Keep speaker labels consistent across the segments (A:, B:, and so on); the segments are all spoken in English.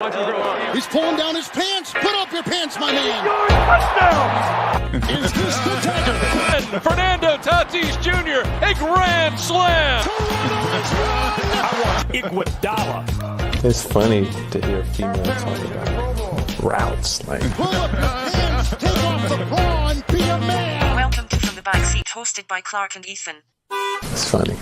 A: He's pulling down his pants. Put up your pants, my man.
B: Touchdown!
A: Is this the dagger?
B: Fernando Tatis Jr., a grand slam!
C: Iguodala. It's funny to hear female talk about routes. Like,
A: Pull up your pants. Take off the bra and be a man.
D: Welcome to From the Backseat, hosted by Clark and Ethan.
C: it's funny.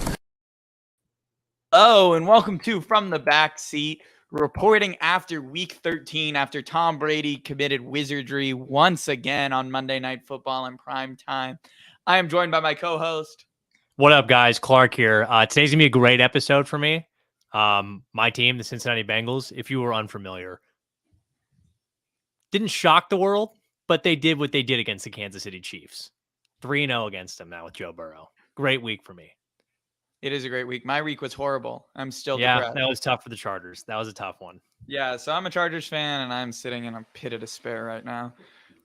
E: Oh, and welcome to From the Backseat, reporting after Week 13, after Tom Brady committed wizardry once again on Monday Night Football in prime time. I am joined by my co-host.
F: What up, guys? Clark here. Today's going to be a great episode for me. My team, the Cincinnati Bengals, if you were unfamiliar, didn't shock the world, but they did what they did against the Kansas City Chiefs. 3-0 against them now with Joe Burrow. Great week for me.
E: It is a great week. My week was horrible. I'm still
F: Yeah,
E: depressed.
F: that was tough for the Chargers. That was a tough one.
E: Yeah, so I'm a Chargers fan, and I'm sitting in a pit of despair right now.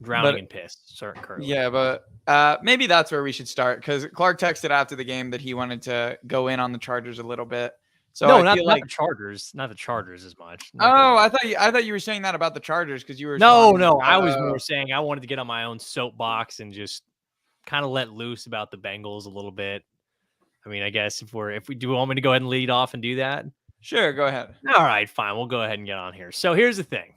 F: Drowning in piss, certain currently.
E: Yeah, but maybe that's where we should start, because Clark texted after the game that he wanted to go in on the Chargers a little bit. So
F: no,
E: I
F: not
E: feel like
F: the Chargers. Not the Chargers as much.
E: Oh, I thought you were saying that about the Chargers because you were
F: No. I was more saying I wanted to get on my own soapbox and just kind of let loose about the Bengals a little bit. I mean, I guess if we do, want me to go ahead and lead off and do that?
E: Sure, go ahead.
F: All right, fine. We'll go ahead and get on here. So here's the thing.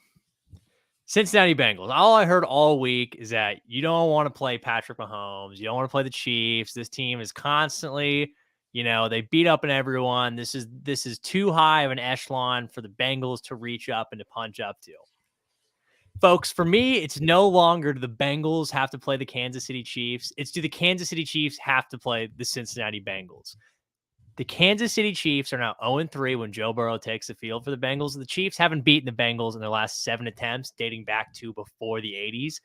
F: Cincinnati Bengals. All I heard all week is that you don't want to play Patrick Mahomes. You don't want to play the Chiefs. This team is constantly, they beat up on everyone. This is too high of an echelon for the Bengals to reach up and to punch up to. Folks, for me, it's no longer do the Bengals have to play the Kansas City Chiefs. It's do the Kansas City Chiefs have to play the Cincinnati Bengals. The Kansas City Chiefs are now 0-3 when Joe Burrow takes the field for the Bengals. The Chiefs haven't beaten the Bengals in their last 7 attempts, dating back to before the 80s.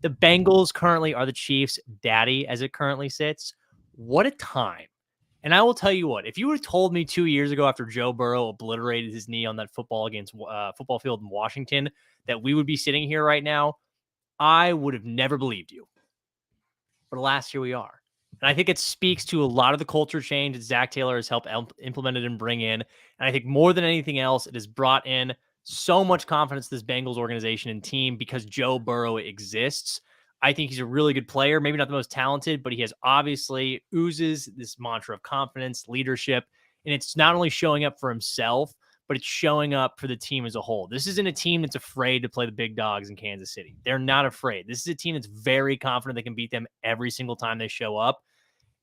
F: The Bengals currently are the Chiefs' daddy as it currently sits. What a time. And I will tell you what, if you would have told me 2 years ago after Joe Burrow obliterated his knee on that football field in Washington that we would be sitting here right now, I would have never believed you. But alas, here we are. And I think it speaks to a lot of the culture change that Zach Taylor has helped implement and bring in. And I think more than anything else, it has brought in so much confidence to this Bengals organization and team because Joe Burrow exists. I think he's a really good player, maybe not the most talented, but he has obviously oozes this mantra of confidence, leadership, and it's not only showing up for himself, but it's showing up for the team as a whole. This isn't a team that's afraid to play the big dogs in Kansas City. They're not afraid. This is a team that's very confident they can beat them every single time they show up.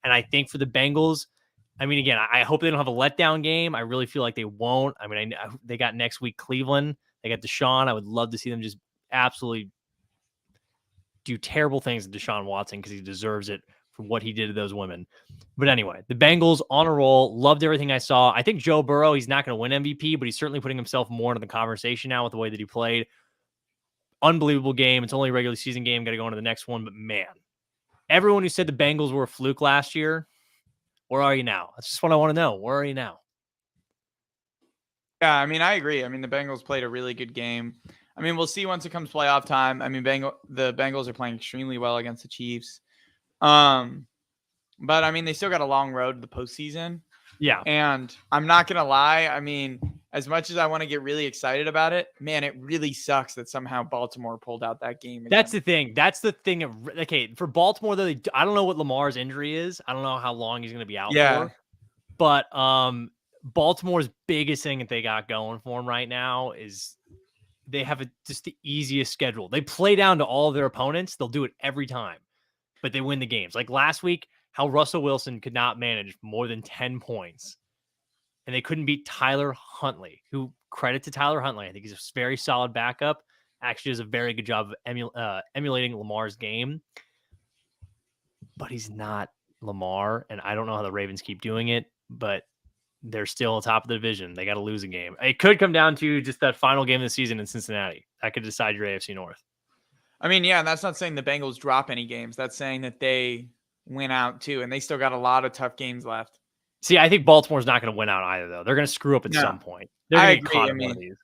F: And I think for the Bengals, I mean, again, I hope they don't have a letdown game. I really feel like they won't. I mean, they got next week Cleveland. They got Deshaun. I would love to see them just absolutely do terrible things to Deshaun Watson because he deserves it for what he did to those women. But anyway, the Bengals on a roll. Loved everything I saw. I think Joe Burrow, he's not going to win MVP, but he's certainly putting himself more into the conversation now with the way that he played. Unbelievable game. It's only a regular season game. Got to go on to the next one. But man, everyone who said the Bengals were a fluke last year, where are you now? That's just what I want to know. Where are you now?
E: Yeah, I mean, I agree. I mean, the Bengals played a really good game. I mean, we'll see once it comes playoff time. I mean, the Bengals are playing extremely well against the Chiefs. But I mean, they still got a long road to the postseason.
F: Yeah.
E: And I'm not going to lie. I mean, as much as I want to get really excited about it, man, it really sucks that somehow Baltimore pulled out that game again.
F: That's the thing. Okay, for Baltimore, though, I don't know what Lamar's injury is. I don't know how long he's going to be out for. But Baltimore's biggest thing that they got going for them right now is they have just the easiest schedule. They play down to all of their opponents. They'll do it every time, but they win the games. Like last week, how Russell Wilson could not manage more than 10 points. And they couldn't beat Tyler Huntley, who, credit to Tyler Huntley, I think he's a very solid backup. Actually does a very good job of emulating Lamar's game. But he's not Lamar, and I don't know how the Ravens keep doing it, but they're still on top of the division. They got to lose a game. It could come down to just that final game of the season in Cincinnati. That could decide your AFC North.
E: I mean, yeah, and that's not saying the Bengals drop any games. That's saying that they win out too, and they still got a lot of tough games left.
F: See, I think Baltimore's not going to win out either, though. They're going to screw up at some point. They're going to get caught in one of these.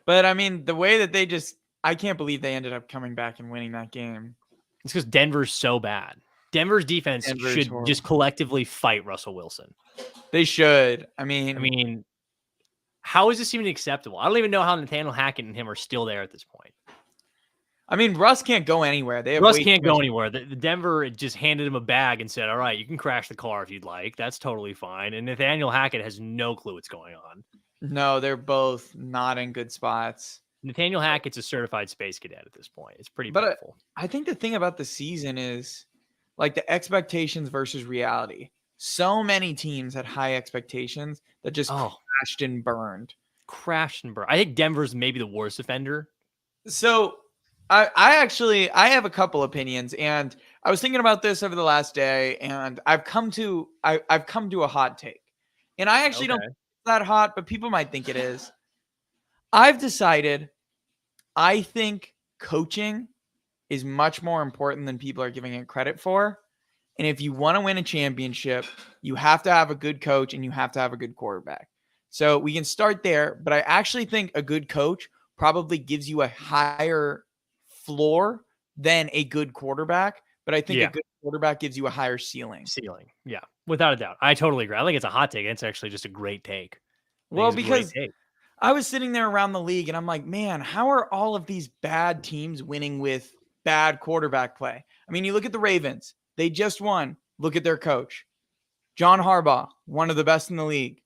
E: But I mean, the way that I can't believe they ended up coming back and winning that game.
F: It's because Denver's so bad. Denver's defense should just collectively fight Russell Wilson.
E: They should. I mean,
F: How is this even acceptable? I don't even know how Nathaniel Hackett and him are still there at this point.
E: I mean, Russ can't go anywhere.
F: Russ can't go anywhere. The Denver just handed him a bag and said, all right, you can crash the car if you'd like. That's totally fine. And Nathaniel Hackett has no clue what's going on.
E: No, they're both not in good spots.
F: Nathaniel Hackett's a certified space cadet at this point. It's pretty painful.
E: I think the thing about the season is like the expectations versus reality. So many teams had high expectations that just crashed and burned.
F: I think Denver's maybe the worst offender.
E: So I have a couple opinions, and I was thinking about this over the last day, and I've come to a hot take. And I actually don't think it's that hot, but people might think it is. I've decided I think coaching is much more important than people are giving it credit for. And if you want to win a championship, you have to have a good coach and you have to have a good quarterback. So we can start there, but I actually think a good coach probably gives you a higher floor than a good quarterback. But I think a good quarterback gives you a higher ceiling.
F: Yeah, without a doubt. I totally agree. I think it's a hot take. It's actually just a great take.
E: Well, because I was sitting there around the league and I'm like, man, how are all of these bad teams winning with bad quarterback play? I mean, you look at the Ravens. They just won. Look at their coach. John Harbaugh, one of the best in the league.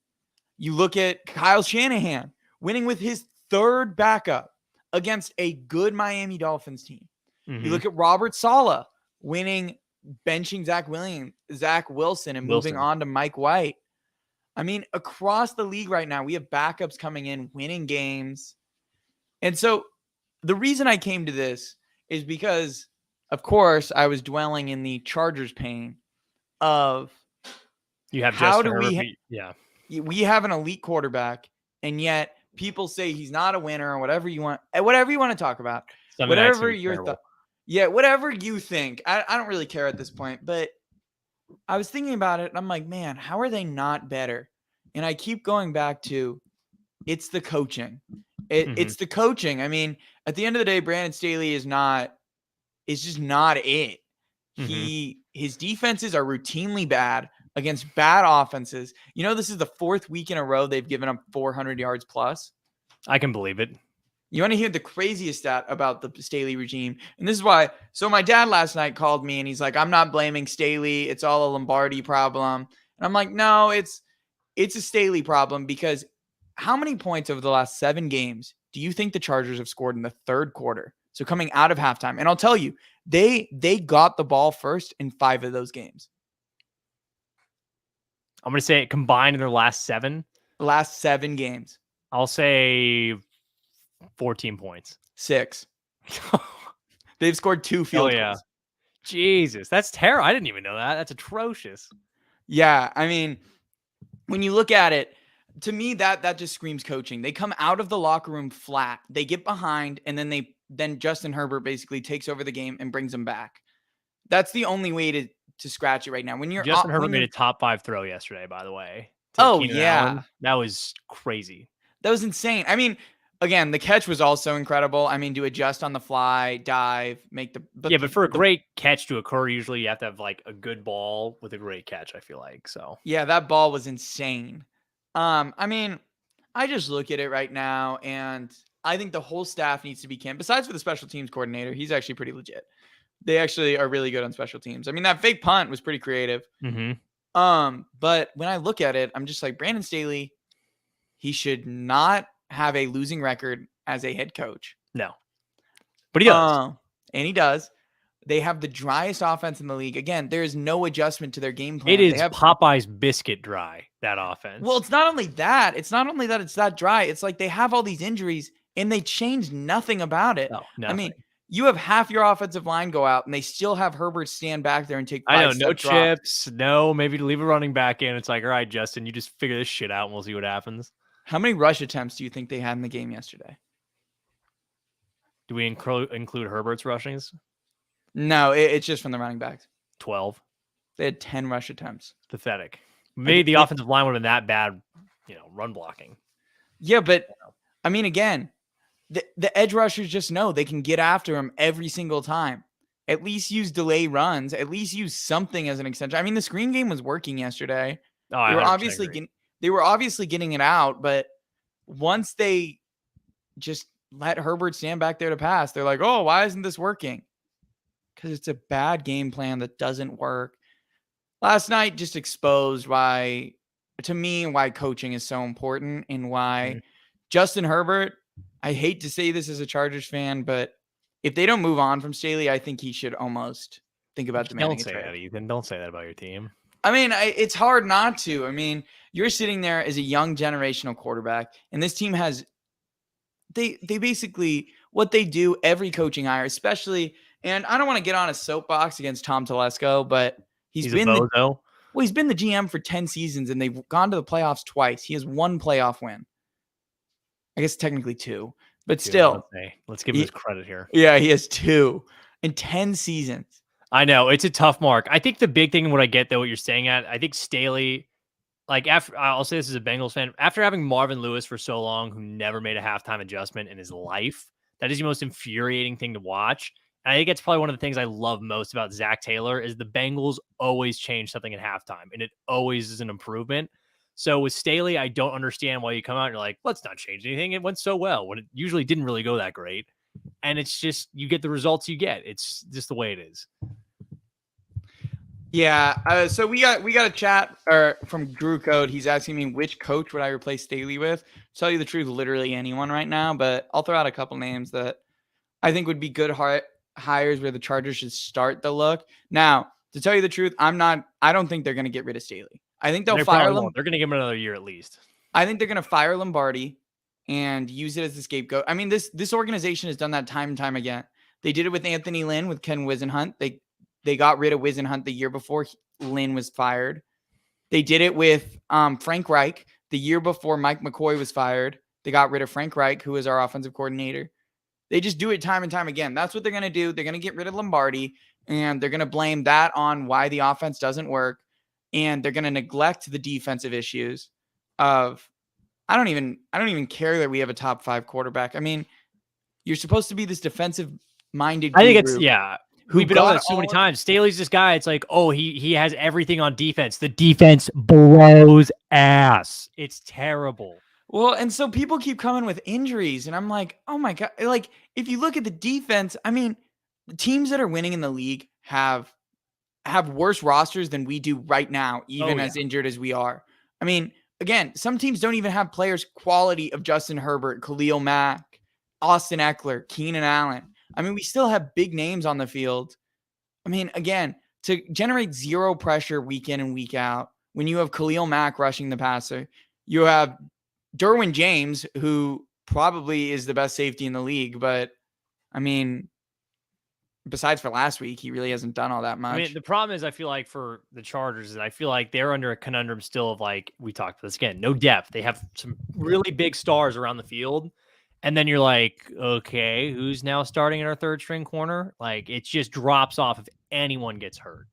E: You look at Kyle Shanahan winning with his third backup against a good Miami Dolphins team. You look at Robert Saleh winning, benching Zach Wilson and moving on to Mike White. I mean, across the league right now, we have backups coming in, winning games. And so the reason I came to this is because, of course, I was dwelling in the Chargers pain of
F: you have
E: how
F: Justin
E: do
F: Herbert,
E: we have an elite quarterback, and yet people say he's not a winner or whatever you want to talk about. Whatever your thought. Yeah, whatever you think. I don't really care at this point, but I was thinking about it and I'm like, man, how are they not better? And I keep going back to it's the coaching. It's the coaching. I mean, at the end of the day, Brandon Staley is just not it. His defenses are routinely bad against bad offenses. You know, this is the fourth week in a row they've given up 400 yards plus.
F: I can believe it.
E: You want to hear the craziest stat about the Staley regime? And this is why. So my dad last night called me and he's like, I'm not blaming Staley. It's all a Lombardi problem. And I'm like, no, it's a Staley problem, because how many points over the last 7 games do you think the Chargers have scored in the third quarter? So coming out of halftime. And I'll tell you, they got the ball first in 5 of those games.
F: I'm going to say it combined in their last 7.
E: Last 7 games.
F: I'll say 14 points.
E: 6. They've scored 2 field goals.
F: Jesus, that's terrible. I didn't even know that. That's atrocious.
E: Yeah, I mean, when you look at it, to me, that just screams coaching. They come out of the locker room flat. They get behind, and then Justin Herbert basically takes over the game and brings them back. That's the only way to scratch it right now. When you're
F: Justin Herbert made a top 5 throw yesterday, by the way.
E: Keenan
F: Allen. That was crazy.
E: That was insane. I mean, again, the catch was also incredible. I mean, to adjust on the fly, dive, make the...
F: But for a great catch to occur, usually you have to have like a good ball with a great catch, I feel like. So
E: yeah, that ball was insane. I mean, I just look at it right now, and I think the whole staff needs to be camped. Besides for the special teams coordinator, he's actually pretty legit. They actually are really good on special teams. I mean, that fake punt was pretty creative. But when I look at it, I'm just like, Brandon Staley, he should not have a losing record as a head coach.
F: No. But he does.
E: And he does. They have the driest offense in the league. Again, there is no adjustment to their game plan.
F: It is Popeye's biscuit dry, that offense.
E: Well, it's not only that. It's not only that it's that dry. It's like they have all these injuries, and they changed nothing about it.
F: No, nothing.
E: I mean, you have half your offensive line go out, and they still have Herbert stand back there and take 5
F: I know, no chips.
E: drops.
F: No, maybe to leave a running back in. It's like, all right, Justin, you just figure this shit out, and we'll see what happens.
E: How many rush attempts do you think they had in the game yesterday?
F: Do we include Herbert's rushings?
E: No, it's just from the running backs.
F: 12.
E: They had 10 rush attempts.
F: Pathetic. Maybe the offensive line would have been that bad, run blocking.
E: Yeah, but I mean, again, the edge rushers just know they can get after him every single time. At least use delay runs. At least use something as an extension. I mean, the screen game was working yesterday.
F: Oh,
E: they were obviously getting it out, but once they just let Herbert stand back there to pass, they're like, oh, why isn't this working? Because it's a bad game plan that doesn't work. Last night just exposed why coaching is so important and why Justin Herbert, I hate to say this as a Chargers fan, but if they don't move on from Staley, I think he should almost think about demanding a trade.
F: Don't say that, Ethan. Don't say that about your team.
E: I mean, it's hard not to. I mean, you're sitting there as a young generational quarterback, and this team has they basically what they do every coaching hire, especially. And I don't want to get on a soapbox against Tom Telesco, but he's been the GM for 10 seasons, and they've gone to the playoffs twice. He has one playoff win. I guess technically 2, but still.
F: Let's give him his credit here.
E: Yeah, he has 2 in 10 seasons.
F: I know it's a tough mark. I think the big thing, what I get though, what you're saying I think Staley, like after I'll say this as a Bengals fan, after having Marvin Lewis for so long, who never made a halftime adjustment in his life, that is the most infuriating thing to watch. And I think it's probably one of the things I love most about Zach Taylor is the Bengals always change something at halftime, and it always is an improvement. So with Staley, I don't understand why you come out and you're like, let's not change anything. It went so well when it usually didn't really go that great. And it's just, you get the results you get. It's just the way it is.
E: Yeah. So we got a chat from Drew Code. He's asking me which coach would I replace Staley with. To tell you the truth, literally anyone right now, but I'll throw out a couple names that I think would be good hires where the Chargers should start the look. Now, to tell you the truth, I don't think they're going to get rid of Staley. I think they'll fire him.
F: They're going to give him another year at least.
E: I think they're going to fire Lombardi and use it as the scapegoat. I mean, this organization has done that time and time again. They did it with Anthony Lynn, with Ken Wisenhunt. They got rid of Wisenhunt the year before Lynn was fired. They did it with Frank Reich the year before Mike McCoy was fired. They got rid of Frank Reich, who was our offensive coordinator. They just do it time and time again. That's what they're going to do. They're going to get rid of Lombardi, and they're going to blame that on why the offense doesn't work. And they're going to neglect the defensive issues of, I don't even care that we have a top 5 quarterback. I mean, you're supposed to be this defensive minded.
F: I think it's, yeah. We've been over that so many times. Staley's this guy. It's like, oh, he has everything on defense. The defense blows ass. It's terrible.
E: Well, and so people keep coming with injuries, and I'm like, oh my God. Like, if you look at the defense, I mean, the teams that are winning in the league have worse rosters than we do right now, even as injured as we are. I mean, again, some teams don't even have players quality of Justin Herbert, Khalil Mack, Austin Eckler, Keenan Allen. I mean, we still have big names on the field. I mean, again, to generate zero pressure week in and week out, when you have Khalil Mack rushing the passer, you have Derwin James, who probably is the best safety in the league, but I mean, besides for last week, he really hasn't done all that much.
F: I mean, the problem is, I feel like for the Chargers, is I feel like they're under a conundrum still of, like, we talked about this again, no depth. They have some really big stars around the field. And then you're like, okay, who's now starting in our third string corner? Like, it just drops off if anyone gets hurt.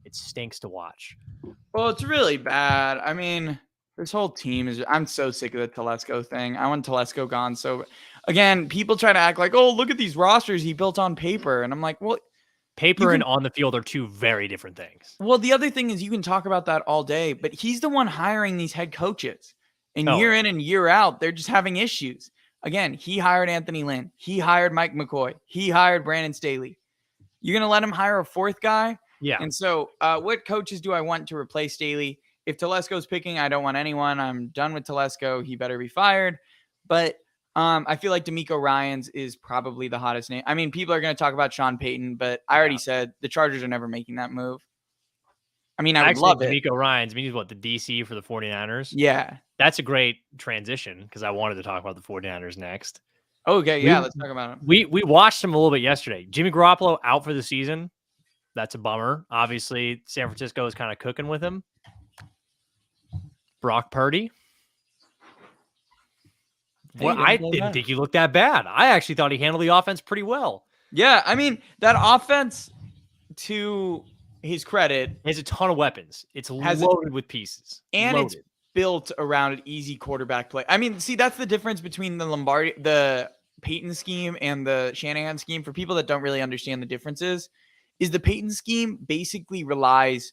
F: It stinks to watch.
E: Well, it's really bad. I mean, this whole team is, I'm so sick of the Telesco thing. I want Telesco gone. So again, people try to act like, oh, look at these rosters he built on paper. And I'm like, well,
F: paper and on the field are two very different things.
E: Well, the other thing is, you can talk about that all day, but he's the one hiring these head coaches. And year in and year out, they're just having issues. Again, he hired Anthony Lynn. He hired Mike McCoy. He hired Brandon Staley. You're going to let him hire a fourth guy?
F: Yeah.
E: And so what coaches do I want to replace Staley? If Telesco's picking, I don't want anyone. I'm done with Telesco. He better be fired. But I feel like D'Amico Ryans is probably the hottest name. I mean, people are going to talk about Sean Payton, but I already said the Chargers are never making that move. I mean, I would love it.
F: D'Amico Ryans means what, the DC for the 49ers?
E: Yeah.
F: That's a great transition because I wanted to talk about the 49ers next.
E: Okay, yeah, let's talk about it.
F: We watched him a little bit yesterday. Jimmy Garoppolo out for the season. That's a bummer. Obviously, San Francisco is kind of cooking with him. Brock Purdy. Well, I didn't think he looked that bad. I actually thought he handled the offense pretty well.
E: Yeah, I mean, that offense, to his credit,
F: has a ton of weapons. It's loaded with pieces.
E: And it's built around an easy quarterback play. I mean, see, that's the difference between the Peyton scheme and the Shanahan scheme. For people that don't really understand the differences, is the Peyton scheme basically relies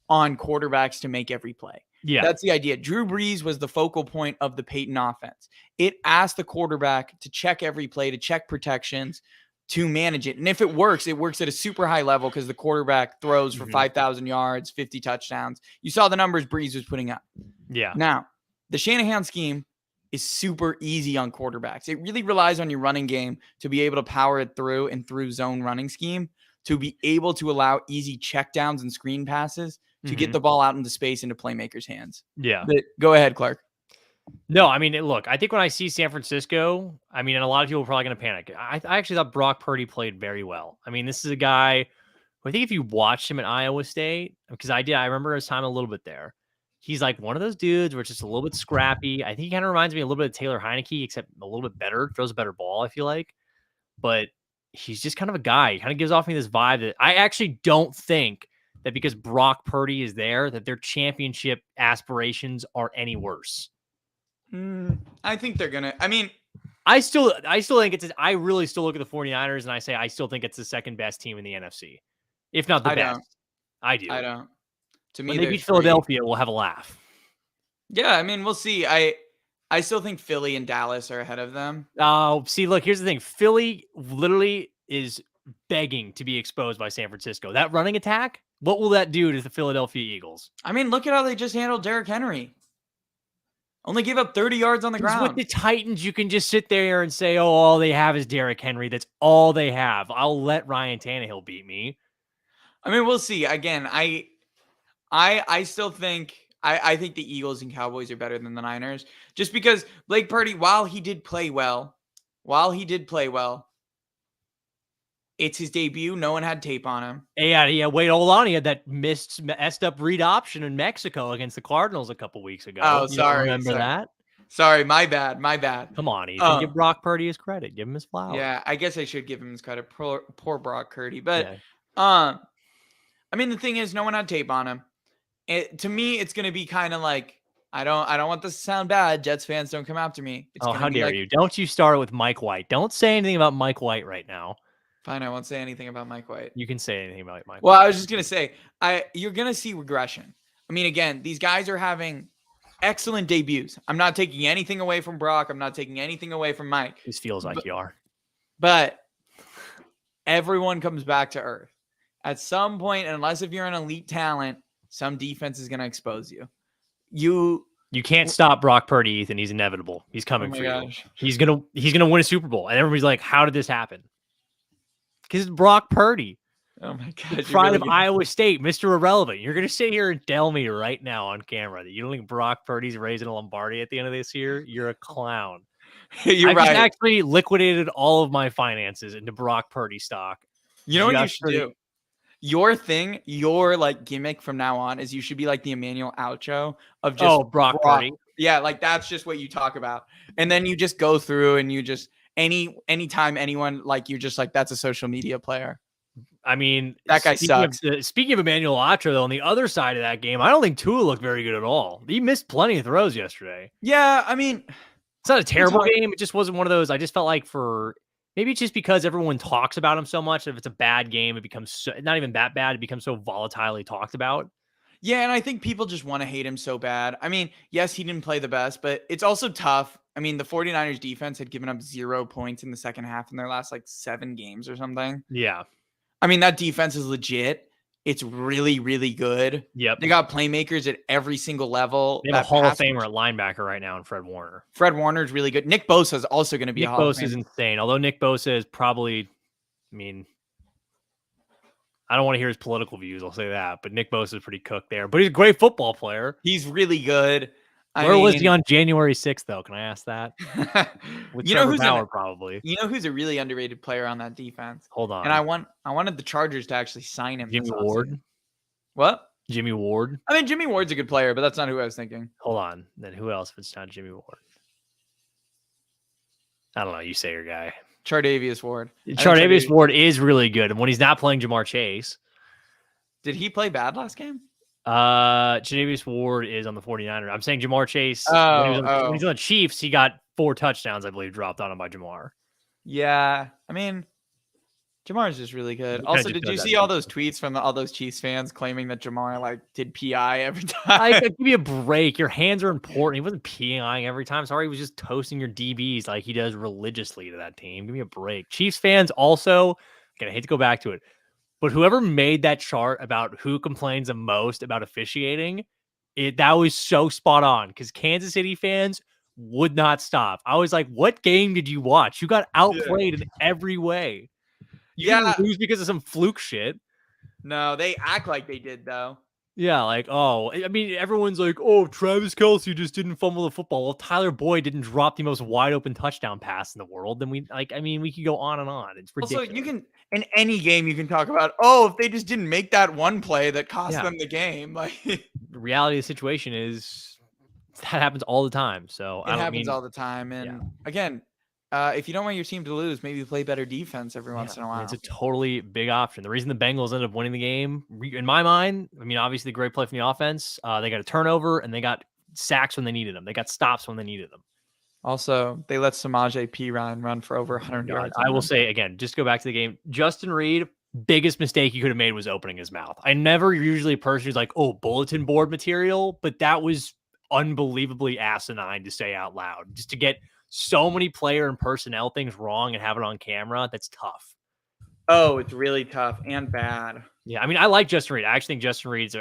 E: on quarterbacks to make every play.
F: Yeah.
E: That's the idea. Drew Brees was the focal point of the Peyton offense. It asked the quarterback to check every play, to check protections, to manage it. And if it works at a super high level because the quarterback throws for 5,000 yards, 50 touchdowns. You saw the numbers Brees was putting up.
F: Yeah.
E: Now, the Shanahan scheme is super easy on quarterbacks. It really relies on your running game to be able to power it through and through zone running scheme to be able to allow easy checkdowns and screen passes to get the ball out into space into playmakers' hands.
F: Yeah.
E: But go ahead, Clark.
F: No, I mean, look, I think when I see San Francisco, I mean, and a lot of people are probably going to panic. I actually thought Brock Purdy played very well. I mean, this is a guy who I think if you watched him at Iowa State, because I remember his time a little bit there. He's like one of those dudes where it's just a little bit scrappy. I think he kind of reminds me a little bit of Taylor Heineke, except a little bit better, throws a better ball, I feel like. But he's just kind of a guy. He kind of gives off me this vibe that I actually don't think that because Brock Purdy is there, that their championship aspirations are any worse.
E: I think they're going to, I mean,
F: I still think I really still look at the 49ers and I say, I still think it's the second best team in the NFC, if not the best. I do.
E: I don't. To me,
F: when they beat Philadelphia, we'll have a laugh.
E: Yeah. I mean, we'll see. I still think Philly and Dallas are ahead of them.
F: Oh, see, look, here's the thing. Philly literally is begging to be exposed by San Francisco. That running attack, what will that do to the Philadelphia Eagles?
E: I mean, look at how they just handled Derrick Henry. Only gave up 30 yards on the ground.
F: With the Titans, you can just sit there and say, oh, all they have is Derrick Henry. That's all they have. I'll let Ryan Tannehill beat me.
E: I mean, we'll see. Again, I still think I think the Eagles and Cowboys are better than the Niners. Just because Blake Purdy, while he did play well, it's his debut. No one had tape on him.
F: Yeah. Wait, hold on. He had that messed up read option in Mexico against the Cardinals a couple weeks ago.
E: Oh, sorry.
F: Remember that?
E: Sorry, my bad.
F: Come on, Ethan. Give Brock Purdy his credit. Give him his flowers.
E: Yeah, I guess I should give him his credit. Poor Brock Purdy. But,
F: yeah.
E: I mean, the thing is, no one had tape on him. To me, it's going to be kind of like, I don't want this to sound bad. Jets fans, don't come after me.
F: How dare you? Don't you start with Mike White. Don't say anything about Mike White right now.
E: Fine, I won't say anything about Mike White.
F: You can say anything about Mike
E: White.
F: White.
E: I was just going to say, you're going to see regression. I mean, again, these guys are having excellent debuts. I'm not taking anything away from Brock. I'm not taking anything away from Mike.
F: This feels like you are.
E: But everyone comes back to earth. At some point, unless if you're an elite talent, some defense is going to expose you.
F: You can't stop Brock Purdy, Ethan. He's inevitable. He's coming for you. He's gonna win a Super Bowl. And everybody's like, how did this happen? Because it's Brock Purdy.
E: Oh my God.
F: The pride of Iowa State, Mr. Irrelevant. You're going to sit here and tell me right now on camera that you don't think Brock Purdy's raising a Lombardi at the end of this year? You're a clown.
E: You're right.
F: I actually liquidated all of my finances into Brock Purdy stock.
E: You know what you should do? Your like gimmick from now on is you should be like the Emmanuel Outro of just
F: Brock Purdy.
E: Yeah, like that's just what you talk about. And then you just go through and you just anytime anyone like you're just like that's a social media player.
F: I mean,
E: that guy sucks.
F: Speaking of Emmanuel Outro, though, on the other side of that game, I don't think Tua looked very good at all. He missed plenty of throws yesterday.
E: Yeah, I mean,
F: it's not a terrible game. It just wasn't one of those. I just felt like maybe it's just because everyone talks about him so much. If it's a bad game, it becomes not even that bad. It becomes so volatilely talked about.
E: Yeah, and I think people just want to hate him so bad. I mean, yes, he didn't play the best, but it's also tough. I mean, the 49ers defense had given up 0 points in the second half in their last like 7 games or something.
F: Yeah.
E: I mean, that defense is legit. It's really, really good.
F: Yep.
E: They got playmakers at every single level.
F: They have a Hall of Famer at linebacker right now in Fred Warner.
E: Fred Warner is really good. Nick Bosa is also going to be a Hall of Famer.
F: Nick Bosa is insane. Although Nick Bosa is probably, I mean, I don't want to hear his political views. I'll say that. But Nick Bosa is pretty cooked there. But he's a great football player.
E: He's really good.
F: Where was he on January 6th, though? Can I ask that? With Trevor Bauer, probably.
E: You know who's a really underrated player on that defense?
F: Hold on.
E: And I wanted the Chargers to actually sign him.
F: Jimmy Ward?
E: What?
F: Jimmy Ward?
E: I mean, Jimmy Ward's a good player, but that's not who I was thinking.
F: Hold on. Then who else if it's not Jimmy Ward? I don't know. You say your guy.
E: Chardavius Ward.
F: Chardavius Ward is really good. And when he's not playing Jamar Chase.
E: Did he play bad last game?
F: Chardavius Ward is on the 49ers. I'm saying Jamar Chase. When he's on the Chiefs, he got 4 touchdowns, I believe, dropped on him by Jamar.
E: Yeah. I mean, Jamar's just really good.
F: He kinda
E: Also,
F: just
E: did
F: does
E: you
F: that
E: see all
F: stupid
E: those
F: stuff.
E: tweets from all those Chiefs fans claiming that Jamar like did PI every
F: Like,
E: time?
F: give me a break. Your hands are important. He wasn't peeing every time. Sorry, he was just toasting your DBs like he does religiously to that team. Give me a break. Chiefs fans also, again, I hate to go back to it, but whoever made that chart about who complains the most about officiating, that was so spot on because Kansas City fans would not stop. I was like, what game did you watch? You got outplayed in every way. You
E: Yeah.
F: didn't lose because of some fluke shit.
E: No, they act like they did though.
F: Yeah, like, oh, I mean, everyone's like, oh, Travis Kelce just didn't fumble the football. Well, Tyler Boyd didn't drop the most wide open touchdown pass in the world. Then we could go on and on. It's ridiculous.
E: Also, you can in any game you can talk about. Oh, if they just didn't make that one play that cost them the game, like
F: The reality of the situation is that happens all the time. So
E: it happens all the time. And again, if you don't want your team to lose, maybe play better defense every once in a while.
F: It's a totally big option. The reason the Bengals ended up winning the game, in my mind, I mean, obviously great play from the offense. They got a turnover and they got sacks when they needed them. They got stops when they needed them.
E: Also, they let Samaje Perine run for over 100 yards.
F: I will say again, just go back to the game. Justin Reed, biggest mistake he could have made was opening his mouth. I never usually a person who's like, oh, bulletin board material, but that was unbelievably asinine to say out loud. Just to get so many player and personnel things wrong and have it on camera, that's tough.
E: Oh, it's really tough and bad.
F: Yeah, I mean, I like Justin Reed. I actually think Justin Reed's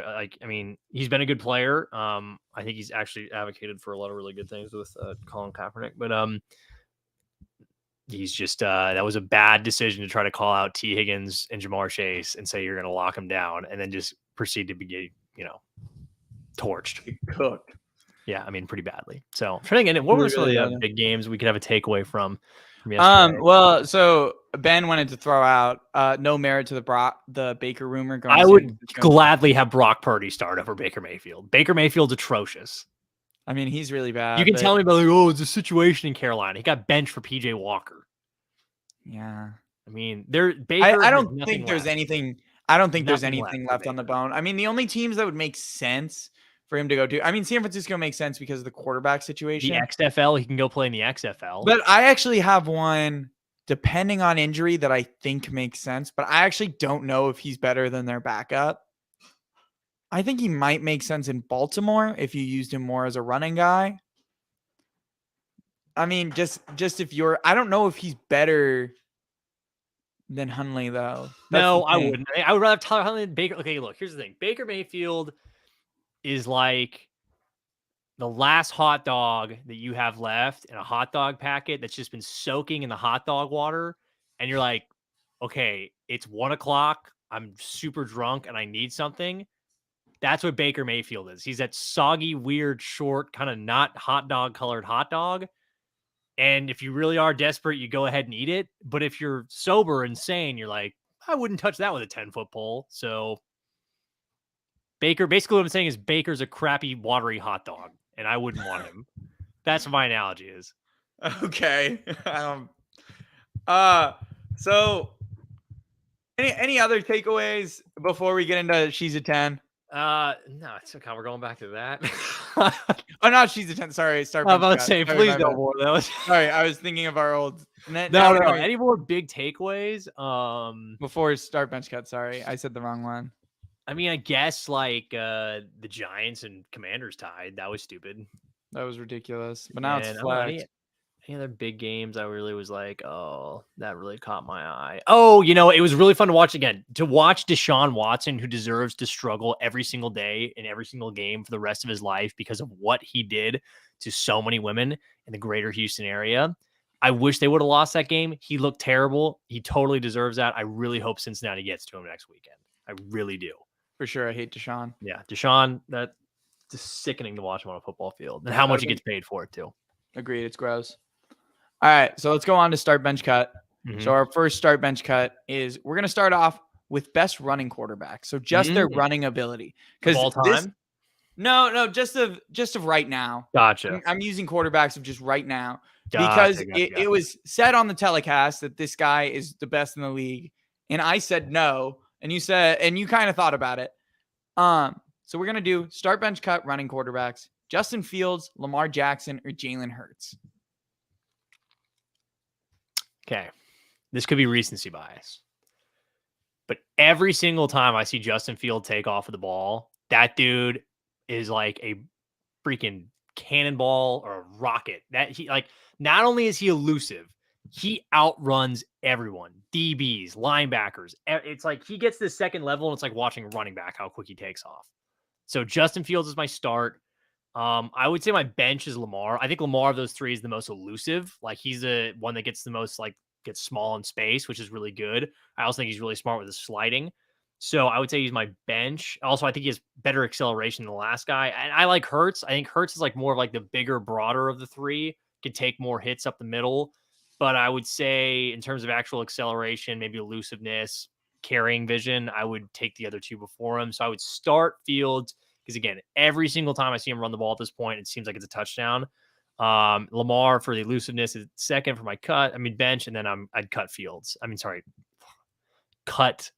F: he's been a good player. I think he's actually advocated for a lot of really good things with Colin Kaepernick, but he's just that was a bad decision to try to call out T. Higgins and Jamar Chase and say you're going to lock him down and then just proceed to be, torched.
E: Cooked.
F: Yeah, I mean, pretty badly. So, trying to get what were some of the big games we could have a takeaway from yesterday?
E: Well, so Ben wanted to throw out no merit to the Baker rumor.
F: I would gladly have Brock Purdy start over Baker Mayfield. Baker Mayfield's atrocious.
E: I mean, he's really bad.
F: You can tell me about it's a situation in Carolina. He got benched for PJ Walker.
E: Yeah.
F: I mean,
E: Baker. I don't think there's anything. I don't think there's anything left on the bone. I mean, the only teams that would make sense for him to go to. I mean, San Francisco makes sense because of the quarterback situation.
F: The XFL, he can go play in the XFL.
E: But I actually have one, depending on injury, that I think makes sense. But I actually don't know if he's better than their backup. I think he might make sense in Baltimore if you used him more as a running guy. I mean, just if you're, I don't know if he's better than Hundley though.
F: No, I wouldn't. I would rather have Tyler Huntley than Baker. Okay, look, here's the thing. Baker Mayfield is like the last hot dog that you have left in a hot dog packet that's just been soaking in the hot dog water. And you're like, okay, it's 1:00. I'm super drunk and I need something. That's what Baker Mayfield is. He's that soggy, weird, short, kind of not hot dog colored hot dog. And if you really are desperate, you go ahead and eat it. But if you're sober and sane, you're like, I wouldn't touch that with a 10-foot pole. So Baker, basically what I'm saying is Baker's a crappy, watery hot dog, and I wouldn't want him. That's what my analogy is.
E: Okay. So any other takeaways before we get into She's a 10?
F: No, it's okay. We're going back to that.
E: Oh, not She's a 10. Sorry.
F: I'm about to say, please no more of those.
E: Sorry, I was thinking of our old.
F: No. Any more big takeaways?
E: Before start bench cut. Sorry, I said the wrong one.
F: I mean, I guess like the Giants and Commanders tied. That was stupid.
E: That was ridiculous. But now it's flagged.
F: Any other big games I really was like, oh, that really caught my eye. Oh, it was really fun to watch again. To watch Deshaun Watson, who deserves to struggle every single day in every single game for the rest of his life because of what he did to so many women in the greater Houston area. I wish they would have lost that game. He looked terrible. He totally deserves that. I really hope Cincinnati gets to him next weekend. I really do.
E: For sure. I hate Deshaun.
F: Yeah. Deshaun, that's just sickening to watch him on a football field and how much he gets paid for it too.
E: Agreed. It's gross. All right, so let's go on to start bench cut. Mm-hmm. So our first start bench cut is we're going to start off with best running quarterback. So just their running ability. Because
F: all time?
E: No, just of right now.
F: Gotcha.
E: I'm using quarterbacks of just right now because it was said on the telecast that this guy is the best in the league, and I said no, and you kind of thought about it. So we're going to do start bench cut running quarterbacks: Justin Fields, Lamar Jackson, or Jalen Hurts.
F: Okay. This could be recency bias. every single time I see Justin Fields take off with the ball, that dude is like a freaking cannonball or a rocket. That he like not only is he elusive, he outruns everyone, DBs, linebackers. It's like he gets this second level, and it's like watching a running back how quick he takes off. So Justin Fields is my start. I would say my bench is Lamar. I think Lamar of those three is the most elusive. Like he's the one that gets the most gets small in space, which is really good. I also think he's really smart with his sliding. So I would say he's my bench. Also, I think he has better acceleration than the last guy. And I like Hurts. I think Hurts is like more of like the bigger, broader of the three, could take more hits up the middle. But I would say in terms of actual acceleration, maybe elusiveness, carrying vision, I would take the other two before him. So I would start Fields because, again, every single time I see him run the ball at this point, it seems like it's a touchdown. Lamar for the elusiveness is second for my bench, and then I'd cut Fields. Cut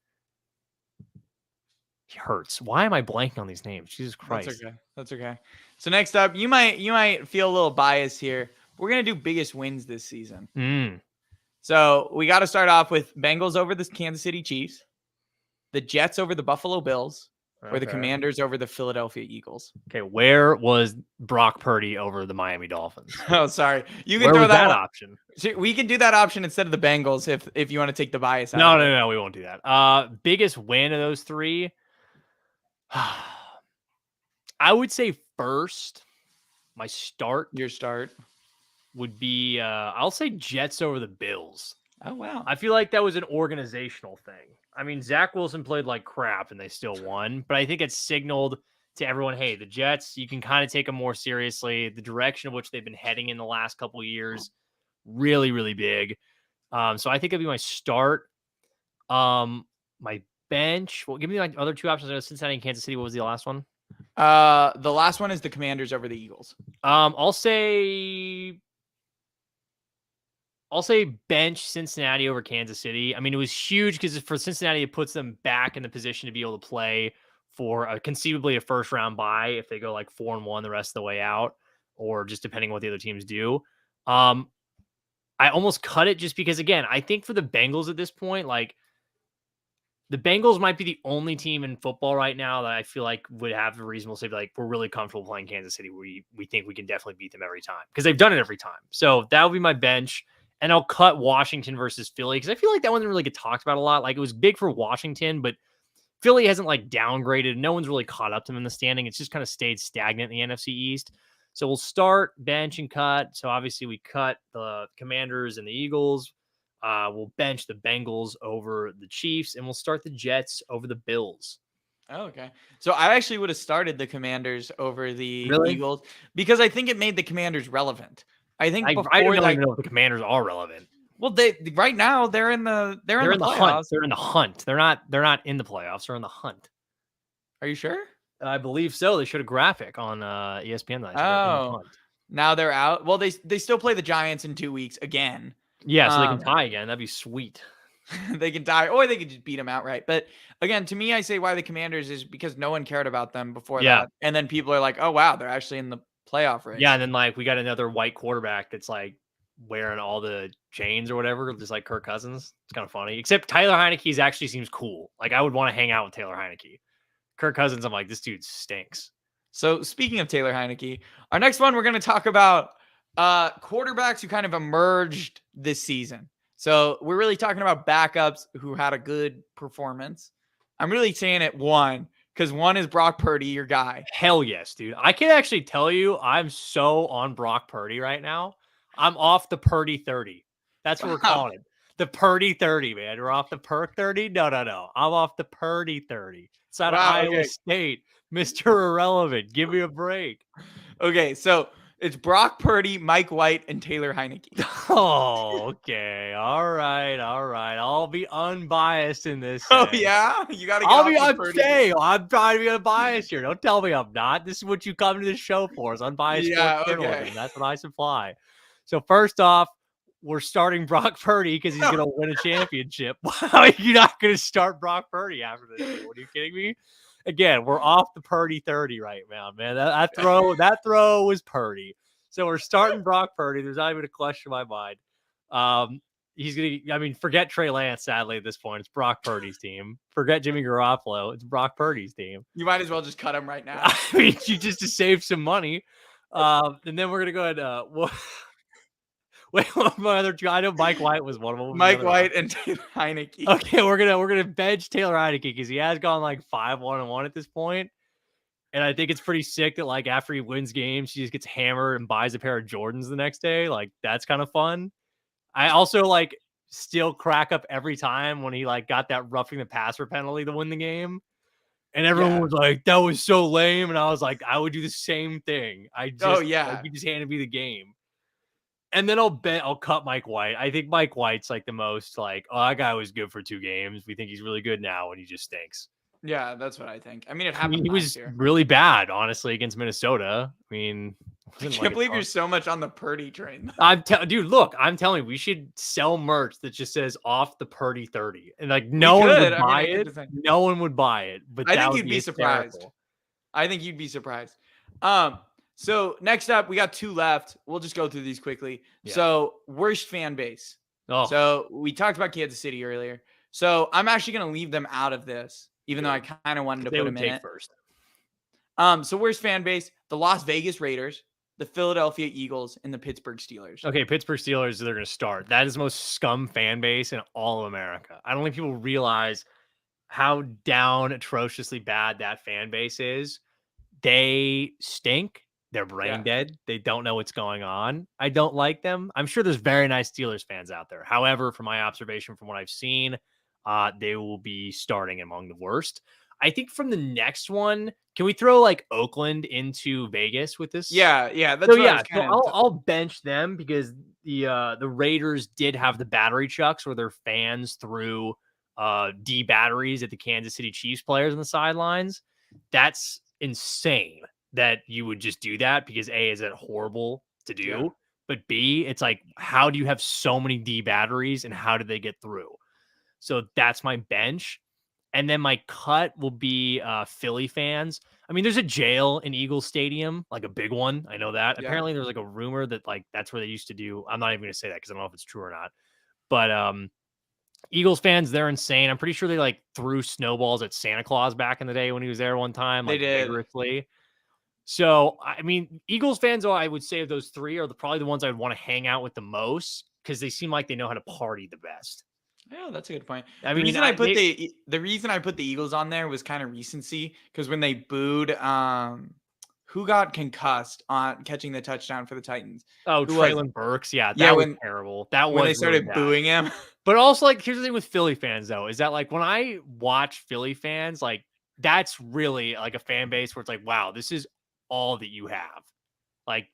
F: Hurts. Why am I blanking on these names? Jesus Christ.
E: That's okay. So next up, you might feel a little biased here. We're gonna do biggest wins this season. So we got to start off with Bengals over the Kansas City Chiefs, the Jets over the Buffalo Bills, or the Commanders over the Philadelphia Eagles.
F: Okay, where was Brock Purdy over the Miami Dolphins?
E: Oh, sorry. You can
F: throw that
E: option. We can do that option instead of the Bengals if you want to take the bias out.
F: No, we won't do that. Biggest win of those three. I would say first, your start would be I'll say Jets over the Bills.
E: Oh, wow.
F: I feel like that was an organizational thing. I mean, Zach Wilson played like crap and they still won, but I think it signaled to everyone, hey, the Jets, you can kind of take them more seriously. The direction of which they've been heading in the last couple of years, really, really big. So I think it'd be my start. My bench. Well, give me my other two options. Cincinnati and Kansas City. What was the last one?
E: The last one is the Commanders over the Eagles.
F: I'll say bench Cincinnati over Kansas City. I mean, it was huge because for Cincinnati, it puts them back in the position to be able to play for conceivably a first round bye if they go like 4-1 the rest of the way out, or just depending on what the other teams do. I almost cut it just because, again, I think for the Bengals at this point, like the Bengals might be the only team in football right now that I feel like would have a reasonable say, like, we're really comfortable playing Kansas City. We think we can definitely beat them every time because they've done it every time. So that would be my bench. And I'll cut Washington versus Philly because I feel like that one didn't really get talked about a lot. Like it was big for Washington, but Philly hasn't like downgraded. No one's really caught up to them in the standing. It's just kind of stayed stagnant in the NFC East. So we'll start, bench, and cut. So obviously we cut the Commanders and the Eagles. We'll bench the Bengals over the Chiefs, and we'll start the Jets over the Bills.
E: Oh, okay. So I actually would have started the Commanders over the
F: Really?
E: Eagles because I think it made the Commanders relevant. I think
F: I don't even know if the Commanders are relevant.
E: Well, right now they're in the
F: hunt. They're in the hunt. They're not in the playoffs. They're in the hunt.
E: Are you sure?
F: I believe so. They showed a graphic on ESPN.
E: Now they're out. Well, they still play the Giants in 2 weeks again.
F: Yeah, so they can tie again. That'd be sweet.
E: They can tie, or they could just beat them outright. But again, to me, I say why the Commanders is because no one cared about them before that, and then people are like, "Oh wow, they're actually in the playoff race."
F: Yeah, and then like we got another white quarterback that's like wearing all the chains or whatever, just like Kirk Cousins. It's kind of funny. Except Tyler Heineke's actually seems cool. Like I would want to hang out with Taylor Heineke. Kirk Cousins, I'm like, this dude stinks.
E: So speaking of Taylor Heineke, our next one we're going to talk about quarterbacks who kind of emerged this season. So we're really talking about backups who had a good performance. I'm really saying it one because one is Brock Purdy, your guy.
F: Hell yes, dude. I can actually tell you I'm so on Brock Purdy right now. I'm off the Purdy 30. That's what we're calling it. The Purdy 30, man. We're off the Perk 30? No. I'm off the Purdy 30. It's out of Iowa State. Mr. Irrelevant. Give me a break.
E: Okay, so it's Brock Purdy, Mike White, and Taylor Heineke.
F: Oh, okay. All right. I'll be unbiased in this.
E: Oh, yeah? You got to get
F: I'll be unbiased. I'm trying to be unbiased here. Don't tell me I'm not. This is what you come to this show for, is unbiased sports journalism. That's what I supply. So first off, we're starting Brock Purdy because he's going to win a championship. You're not going to start Brock Purdy after this. What are you kidding me? Again, we're off the Purdy 30 right now, man. That throw was Purdy. So we're starting Brock Purdy. There's not even a question in my mind. he's going to, I mean, forget Trey Lance, sadly, at this point. It's Brock Purdy's team. Forget Jimmy Garoppolo. It's Brock Purdy's team.
E: You might as well just cut him right now.
F: I mean, you just to save some money. And then we're going to go ahead. Wait, what my other two? I know Mike White was one of them.
E: Mike White and Taylor Heineke.
F: Okay, we're gonna bench Taylor Heineke because he has gone like 5-1-1 at this point. And I think it's pretty sick that like after he wins games, he just gets hammered and buys a pair of Jordans the next day. Like that's kind of fun. I also like still crack up every time when he like got that roughing the passer penalty to win the game. And everyone was like, that was so lame. And I was like, I would do the same thing. Like, you just handed me the game. And then I'll cut Mike White. I think Mike White's like the most like, oh, that guy was good for 2 games. We think he's really good now, and he just stinks.
E: Yeah, that's what I think. I mean, it happened.
F: He was really bad, honestly, against Minnesota. I mean,
E: I can't believe you're so much on the Purdy train.
F: Dude, look, I'm telling you, we should sell merch that just says "off the Purdy 30," and like no one would buy it. No one would buy it, but
E: I think you'd be surprised. I think you'd be surprised. So next up, we got 2 left. We'll just go through these quickly. Yeah. So worst fan base. Oh. So we talked about Kansas City earlier. So I'm actually going to leave them out of this, even though I kind of wanted to put them in it first. So worst fan base, the Las Vegas Raiders, the Philadelphia Eagles, and the Pittsburgh Steelers.
F: Okay, Pittsburgh Steelers, they're going to start. That is the most scum fan base in all of America. I don't think people realize how down atrociously bad that fan base is. They stink. They're brain dead. They don't know what's going on. I don't like them. I'm sure there's very nice Steelers fans out there. However, from my observation, from what I've seen, they will be starting among the worst. I think from the next one, can we throw like Oakland into Vegas with this?
E: Yeah. That's
F: I'll bench them because the Raiders did have the battery chucks where their fans threw D batteries at the Kansas City Chiefs players on the sidelines. That's insane that you would just do that because A, is it horrible to do? But B, it's like, how do you have so many D batteries and how did they get through? So that's my bench. And then my cut will be Philly fans. I mean, there's a jail in Eagles Stadium, like a big one. I know that. Yeah. Apparently there's like a rumor that like that's where they used to do. I'm not even going to say that because I don't know if it's true or not. But Eagles fans, they're insane. I'm pretty sure they like threw snowballs at Santa Claus back in the day when he was there one time. Like,
E: they did.
F: Vigorously. So, I mean, Eagles fans, I would say of those 3 are probably the ones I'd want to hang out with the most because they seem like they know how to party the best.
E: Yeah, that's a good point.
F: I mean,
E: the reason I put the Eagles on there was kind of recency because when they booed, who got concussed on catching the touchdown for the Titans?
F: Oh, Traylon Burks. Yeah, that was terrible. That was
E: when they started really booing him.
F: But also, like, here's the thing with Philly fans, though, is that like when I watch Philly fans, like that's really like a fan base where it's like, wow, this is all that you have. Like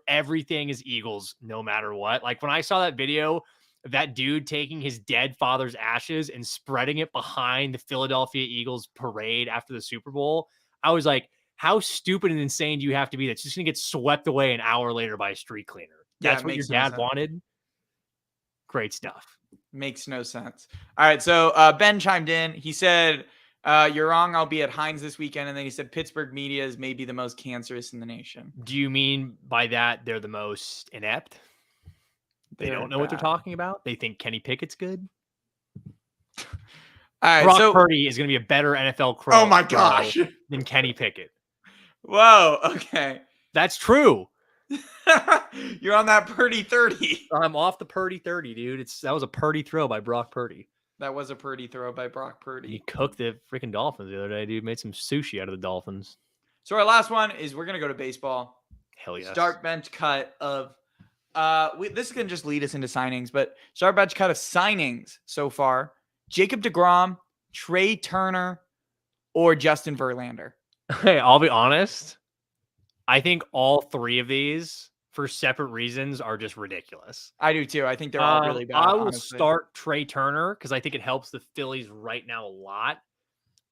F: everything is Eagles no matter what. Like when I saw that video of that dude taking his dead father's ashes and spreading it behind the Philadelphia Eagles parade after the Super Bowl, I was like, how stupid and insane do you have to be that's just gonna get swept away an hour later by a street cleaner? That's what your dad wanted. Great stuff.
E: Makes no sense. All right, so Ben chimed in. He said, you're wrong. I'll be at Heinz this weekend. And then he said Pittsburgh media is maybe the most cancerous in the nation.
F: Do you mean by that they're the most inept? They don't know what they're talking about? They think Kenny Pickett's good?
E: All right,
F: Brock Purdy is going to be a better NFL crow.
E: Oh my gosh.
F: Than Kenny Pickett.
E: Whoa. Okay.
F: That's true.
E: You're on that Purdy 30.
F: I'm off the Purdy 30, dude. That was a Purdy throw by Brock Purdy.
E: That was a Purdy throw by Brock Purdy.
F: He cooked the freaking Dolphins the other day, dude. Made some sushi out of the Dolphins.
E: So our last one is we're going to go to baseball.
F: Hell yes.
E: Start bench cut of this can just lead us into signings, but start bench cut of signings so far. Jacob deGrom, Trey Turner, or Justin Verlander.
F: Hey, I'll be honest. I think all 3 of these for separate reasons are just ridiculous.
E: I do too. I think they're all really bad.
F: I will start Trey Turner because I think it helps the Phillies right now a lot.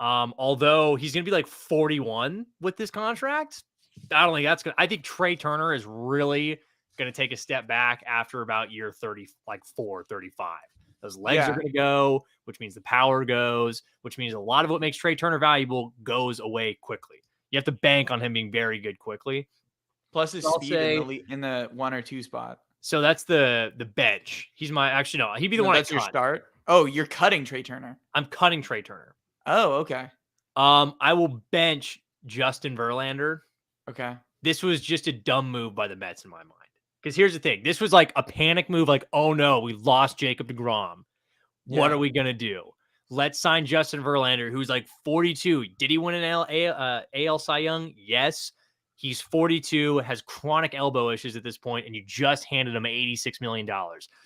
F: Although he's going to be like 41 with this contract. I don't think that's good. I think Trey Turner is really going to take a step back after about year 30, like 35. Those legs are going to go, which means the power goes, which means a lot of what makes Trey Turner valuable goes away quickly. You have to bank on him being very good quickly.
E: Plus his speed in the 1 or 2 spot.
F: So that's the bench. He's my actually no. He'd be the one
E: That's
F: I
E: your
F: cut.
E: start. Oh, you're cutting Trey Turner.
F: I'm cutting Trey Turner.
E: Oh, okay.
F: I will bench Justin Verlander.
E: Okay.
F: This was just a dumb move by the Mets in my mind. Because here's the thing. This was like a panic move. Like, oh no, we lost Jacob deGrom. What
E: Yeah.
F: are we going to do? Let's sign Justin Verlander, who's like 42. Did he win an AL Cy Young? Yes. He's 42, has chronic elbow issues at this point, and you just handed him $86 million.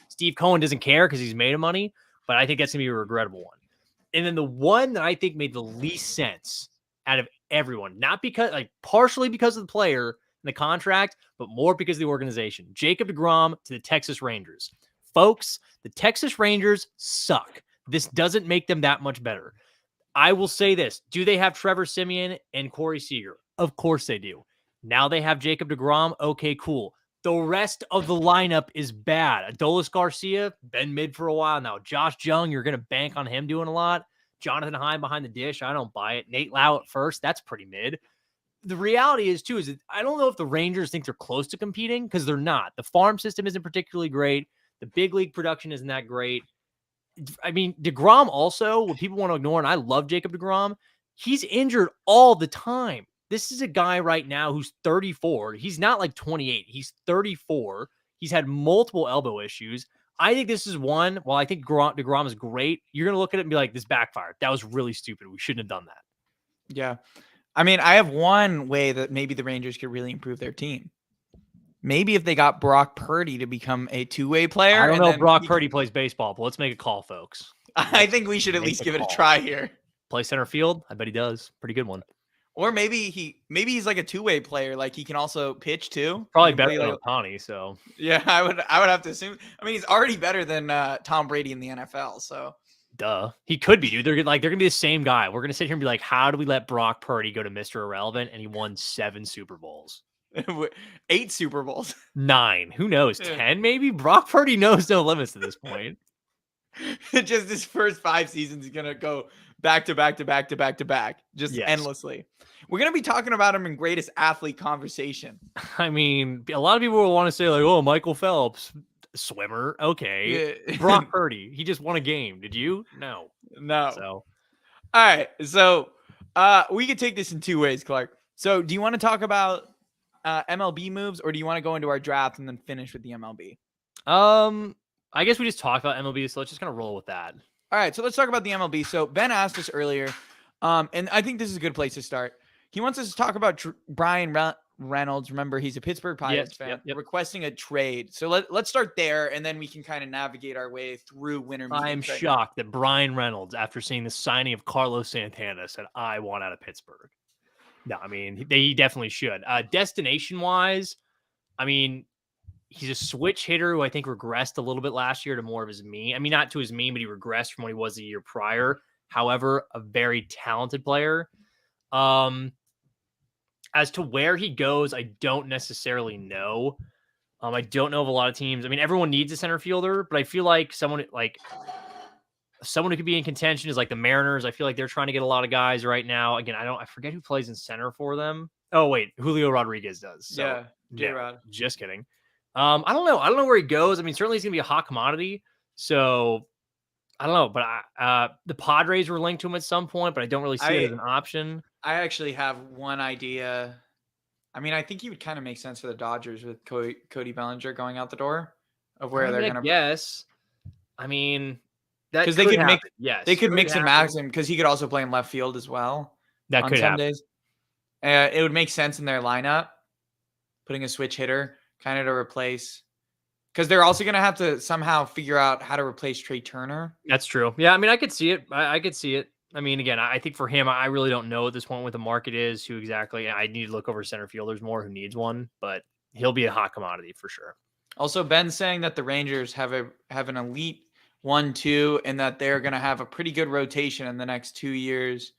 F: Steve Cohen doesn't care because he's made of money, but I think that's going to be a regrettable one. And then the one that I think made the least sense out of everyone, not because, like, partially because of the player and the contract, but more because of the organization. Jacob deGrom to the Texas Rangers. Folks, the Texas Rangers suck. This doesn't make them that much better. I will say this. Do they have Trevor Siemian and Corey Seager? Of course they do. Now they have Jacob deGrom. Okay, cool. The rest of the lineup is bad. Adolis Garcia, been mid for a while now. Josh Jung, you're going to bank on him doing a lot. Jonathan Heim behind the dish. I don't buy it. Nate Lau at first. That's pretty mid. The reality is, too, is that I don't know if the Rangers think they're close to competing because they're not. The farm system isn't particularly great. The big league production isn't that great. I mean, deGrom also, what people want to ignore, and I love Jacob deGrom, he's injured all the time. This is a guy right now who's 34. He's not like 28. He's 34. He's had multiple elbow issues. I think this is one. While I think deGrom is great, you're going to look at it and be like, this backfired. That was really stupid. We shouldn't have done that.
E: Yeah. I mean, I have one way that maybe the Rangers could really improve their team. Maybe if they got Brock Purdy to become a two-way player.
F: I don't know if Brock Purdy plays baseball, but let's make a call, folks.
E: I think we should at least give it a try here.
F: Play center field? I bet he does. Pretty good one.
E: Or maybe he's like a two-way player. Like he can also pitch too.
F: Probably better than Ohtani. So
E: yeah, I would have to assume. I mean, he's already better than Tom Brady in the NFL. So
F: duh, he could be, dude. They're gonna be the same guy. We're gonna sit here and be like, how do we let Brock Purdy go to Mr. Irrelevant? And he won 7 Super Bowls,
E: 8 Super Bowls,
F: 9. Who knows? 10 maybe. Brock Purdy knows no limits at this point.
E: Just his first 5 seasons, he's gonna go back to back to back to back to back, just endlessly. We're going to be talking about him in greatest athlete conversation.
F: I mean, a lot of people will want to say like, oh, Michael Phelps, swimmer. Okay. Yeah. Brock Purdy. He just won a game. Did you? No. So,
E: all right. So we could take this in 2 ways, Clark. So do you want to talk about MLB moves or do you want to go into our draft and then finish with the MLB?
F: I guess we just talked about MLB. So let's just kind of roll with that.
E: All right. So let's talk about the MLB. So Ben asked us earlier, and I think this is a good place to start. He wants us to talk about Brian Reynolds. Remember, he's a Pittsburgh Pirates fan, requesting a trade. So let's start there, and then we can kind of navigate our way through winter meetings.
F: I'm shocked that Brian Reynolds, after seeing the signing of Carlos Santana, said, I want out of Pittsburgh. No, I mean, he definitely should. Destination-wise, I mean, he's a switch hitter who I think regressed a little bit last year to more of his mean. I mean, not to his mean, but he regressed from what he was the year prior. However, a very talented player. As to where he goes, I don't necessarily know. I don't know of a lot of teams. I mean, everyone needs a center fielder, but I feel like someone who could be in contention is like the Mariners. I feel like they're trying to get a lot of guys right now. Again, I forget who plays in center for them. Oh, wait, Julio Rodriguez does. So,
E: yeah, J-Rod.
F: Just kidding. I don't know. I don't know where he goes. I mean, certainly he's going to be a hot commodity. So I don't know, but the Padres were linked to him at some point, but I don't really see it as an option.
E: I actually have one idea. I mean, I think he would kind of make sense for the Dodgers with Cody Bellinger going out the door of where they're going to.
F: Yes. I mean,
E: because they could mix and match him because he could also play in left field as well.
F: That could happen. Days.
E: It would make sense in their lineup, putting a switch hitter kind of to replace. Because they're also going to have to somehow figure out how to replace Trey Turner.
F: That's true. Yeah, I mean, I could see it. I could see it. I mean, again, I think for him, I really don't know at this point what the market is, who exactly. I need to look over center fielders more who needs one, but he'll be a hot commodity for sure.
E: Also, Ben's saying that the Rangers have an elite 1-2 and that they're going to have a pretty good rotation in the next 2 years.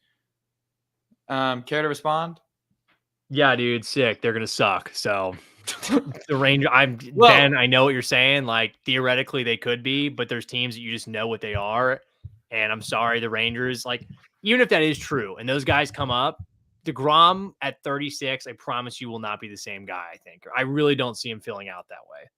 E: Care to respond?
F: Yeah, dude, sick. They're going to suck. So the Rangers, Ben, I know what you're saying. Like, theoretically, they could be, but there's teams that you just know what they are. And I'm sorry, the Rangers, like, even if that is true and those guys come up, DeGrom at 36, I promise you will not be the same guy, I think. I really don't see him filling out that way.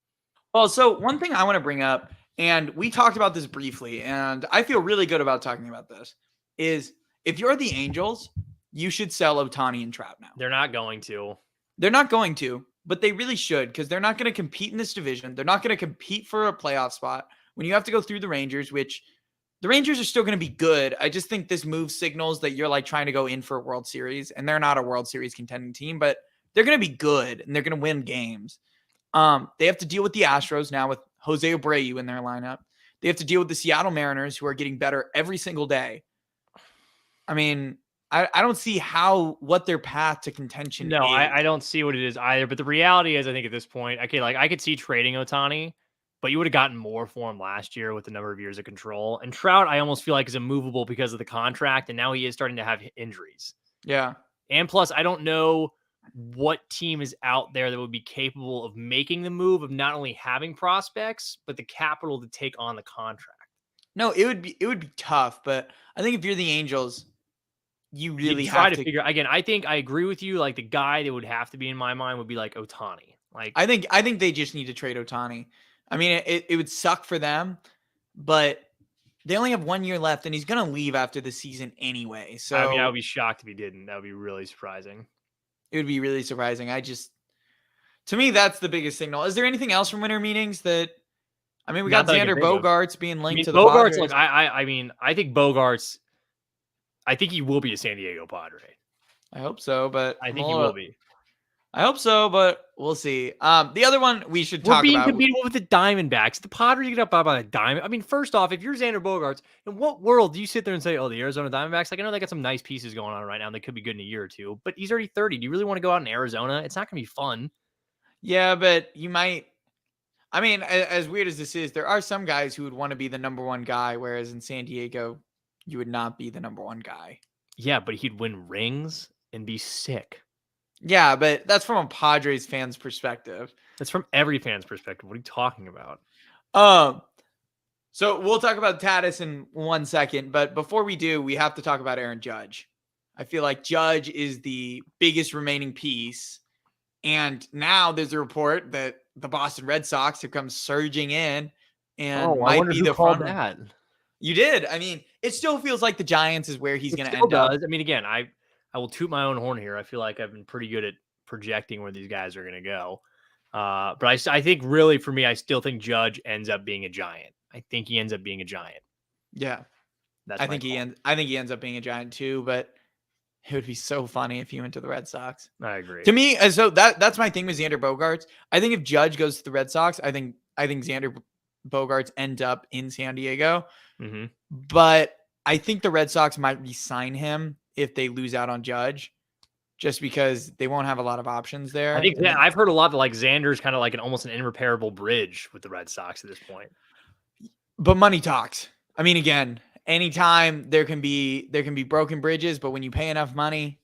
E: Well, so one thing I want to bring up, and we talked about this briefly, and I feel really good about talking about this, is if you're the Angels, you should sell Ohtani and Trout now.
F: They're not going to.
E: They're not going to, but they really should because they're not going to compete in this division. They're not going to compete for a playoff spot when you have to go through the Rangers, which the Rangers are still going to be good. I just think this move signals that you're like trying to go in for a World Series, and they're not a World Series contending team, but they're going to be good and they're going to win games. They have to deal with the Astros now with Jose Abreu in their lineup. They have to deal with the Seattle Mariners, who are getting better every single day. I mean, I don't see what their path to contention
F: No,
E: is.
F: I don't see what it is either. But the reality is, I think at this point, okay, like I could see trading Ohtani, but you would have gotten more for him last year with the number of years of control. And Trout, I almost feel like is immovable because of the contract, and now he is starting to have injuries.
E: Yeah.
F: And plus, I don't know what team is out there that would be capable of making the move of not only having prospects, but the capital to take on the contract.
E: No, it would be tough, but I think if you're the Angels, you really
F: try
E: have
F: to figure. Again, I think I agree with you. Like the guy that would have to be in my mind would be like Ohtani. Like
E: I think they just need to trade Ohtani. I mean, it would suck for them, but they only have 1 year left, and he's gonna leave after the season anyway. So
F: I mean, I would be shocked if he didn't. That would be really surprising.
E: it would be really surprising. To me, that's the biggest signal. Is there anything else from winter meetings that? I mean, we got
F: Not that I can
E: Xander
F: think of.
E: Bogaerts being linked to the
F: Bogarts.
E: Padres.
F: Like I mean, I think Bogarts. I think he will be a San Diego Padre.
E: I hope so, but
F: I think he will be.
E: I hope so, but we'll see. The other one we should
F: We're
E: talk
F: being
E: about.
F: competitive with the Diamondbacks. The Padres get up by a diamond. I mean, first off, if you're Xander Bogaerts, in what world do you sit there and say, "Oh, the Arizona Diamondbacks"? Like I know they got some nice pieces going on right now. And they could be good in a year or two, but he's already 30. Do you really want to go out in Arizona? It's not going to be fun.
E: Yeah, but you might. I mean, as weird as this is, there are some guys who would want to be the number one guy, whereas in San Diego, you would not be the number one guy.
F: Yeah, but he'd win rings and be sick.
E: Yeah, but that's from a Padres fan's perspective.
F: That's from every fan's perspective. What are you talking about?
E: So we'll talk about Tatis in 1 second, but before we do, we have to talk about Aaron Judge. I feel like Judge is the biggest remaining piece. And now there's a report that the Boston Red Sox have come surging in and might be the front runner. You did. I mean, it still feels like the Giants is where he's going to end up.
F: I mean, again, I will toot my own horn here. I feel like I've been pretty good at projecting where these guys are going to go. But I think really for me, I still think Judge ends up being a Giant. I think he ends up being a Giant.
E: Yeah.
F: That's
E: I think he ends up being a Giant too, but it would be so funny if he went to the Red Sox.
F: I agree.
E: To me, so that's my thing with Xander Bogaerts. I think if Judge goes to the Red Sox, I think Xander Bogaerts end up in San Diego.
F: Mm-hmm.
E: But I think the Red Sox might re-sign him if they lose out on Judge, just because they won't have a lot of options there.
F: I think I've heard a lot that like Xander's kind of like almost an irreparable bridge with the Red Sox at this point.
E: But money talks. I mean, again, anytime there can be broken bridges, but when you pay enough money,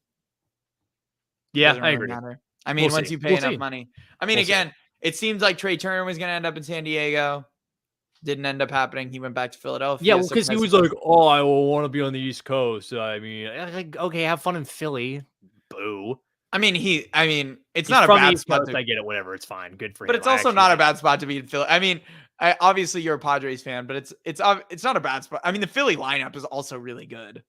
F: yeah,
E: I
F: agree.
E: matter. I mean, once you pay enough money. I mean, again, it seems like Trey Turner was going to end up in San Diego. Didn't end up happening. He went back to Philadelphia.
F: Yeah, because he was like, "Oh, I will want to be on the East Coast." I mean, like, okay, have fun in Philly. Boo.
E: I mean, it's
F: He's
E: not a
F: from the
E: bad
F: East
E: spot.
F: Coast, I get it. Whatever, it's fine. Good for him.
E: But it's also not a bad spot to be in Philly. I mean, obviously you're a Padres fan, but it's not a bad spot. I mean, the Philly lineup is also really good.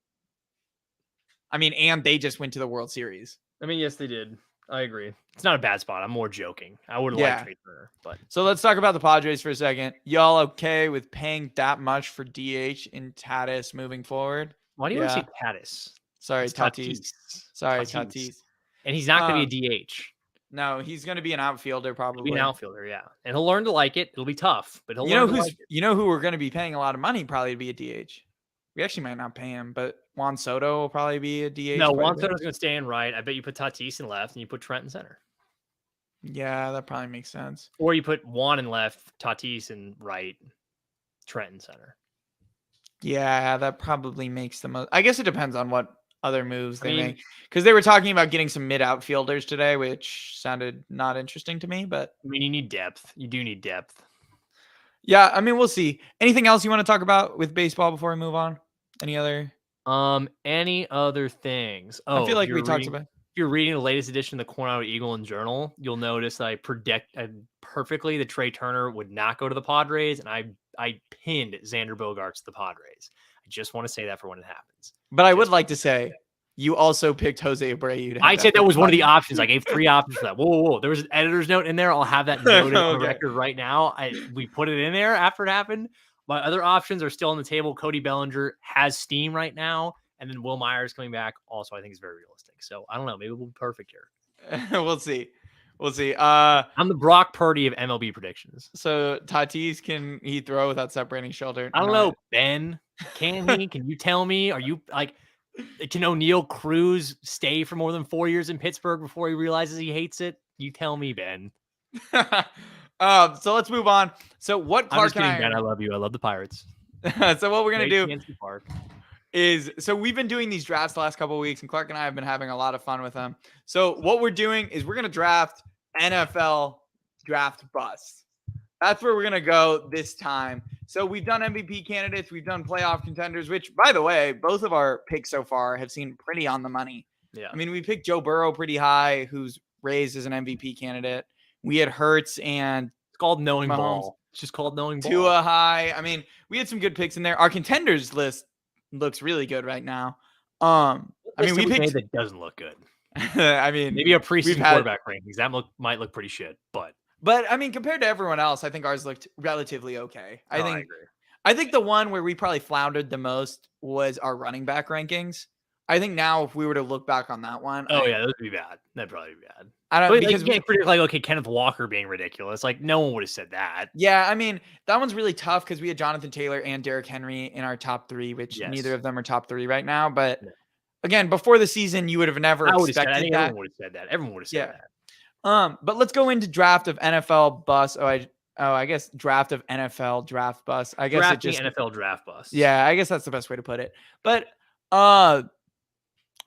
E: I mean, and they just went to the World Series.
F: I mean, yes, they did. I agree. It's not a bad spot. I'm more joking. I would have liked Trey Turner, but
E: so let's talk about the Padres for a second. Y'all okay with paying that much for DH in Tatis moving forward?
F: Why do you want to say Tatis?
E: Sorry,
F: It's
E: Tatis. Sorry, Tatis.
F: And he's not going to be a DH.
E: No, he's going to be an outfielder probably.
F: He'll be an outfielder, yeah. And he'll learn to like it. It'll be tough, but he'll
E: You know who we're going to be paying a lot of money probably to be a DH? We actually might not pay him, but Juan Soto will probably be a DH.
F: No, Juan Soto's going to stay in right. I bet you put Tatis in left and you put Trent in center.
E: Yeah, that probably makes sense.
F: Or you put Juan in left, Tatis in right, Trent in center.
E: Yeah, that probably makes the most. I guess it depends on what other moves they make. Because they were talking about getting some mid outfielders today, which sounded not interesting to me. But
F: I mean, you need depth. You do need depth.
E: Yeah, I mean, we'll see. Anything else you want to talk about with baseball before we move on? Any other
F: things? Oh,
E: I feel like we talked about.
F: you're reading the latest edition of the Coronado Eagle and Journal, you'll notice that I predicted perfectly that Trey Turner would not go to the Padres, and I pinned Xander Bogaerts to the Padres. I just want to say that for when it happens.
E: But I would like to say you also picked Jose Abreu.
F: I said that was one of the options. I gave 3 options for that. Whoa. There was an editor's note in there. I'll have that noted on the record right now. We put it in there after it happened. My other options are still on the table. Cody Bellinger has steam right now. And then Will Myers coming back also, I think, is very realistic. So I don't know. Maybe we'll be perfect here.
E: We'll see.
F: I'm the Brock Purdy of MLB predictions.
E: So Tatis, can he throw without separating shoulder?
F: I don't know, Ben. Can he? Can you tell me? Are you like, can O'Neal Cruz stay for more than 4 years in Pittsburgh before he realizes he hates it? You tell me, Ben.
E: So let's move on. So what Clark
F: I'm just kidding, Ben. I love you. I love the Pirates.
E: So what we're gonna do
F: Park.
E: is, so we've been doing these drafts the last couple of weeks, and Clark and I have been having a lot of fun with them. So what we're doing is we're gonna draft NFL draft busts. That's where we're gonna go this time. So we've done MVP candidates, we've done playoff contenders, which, by the way, both of our picks so far have seemed pretty on the money.
F: Yeah.
E: I mean, we picked Joe Burrow pretty high, who's raised as an MVP candidate. We had Hurts and
F: it's called knowing
E: Mahomes.
F: ball. It's just called knowing ball.
E: Tua high. I mean, we had some good picks in there. Our contenders list looks really good right now. I mean, we picked
F: that doesn't look good.
E: I mean,
F: Maybe a preseason quarterback rankings that might look pretty shit, but
E: I mean, compared to everyone else, I think ours looked relatively okay. I agree. I think the one where we probably floundered the most was our running back rankings. I think now if we were to look back on that one,
F: yeah, that would be bad. That'd probably be bad.
E: I don't, because
F: you can't predict, like, okay, Kenneth Walker being ridiculous. Like, no one would have said that.
E: Yeah, I mean, that one's really tough because we had Jonathan Taylor and Derrick Henry in our top 3, which neither of them are top 3 right now. But again, before the season, you would have never expected that.
F: Everyone would have said that. Everyone would have said that.
E: But let's go into draft of NFL bust. I guess draft of NFL draft bust. I guess
F: Drafting
E: it just
F: NFL draft bust.
E: Yeah, I guess that's the best way to put it. But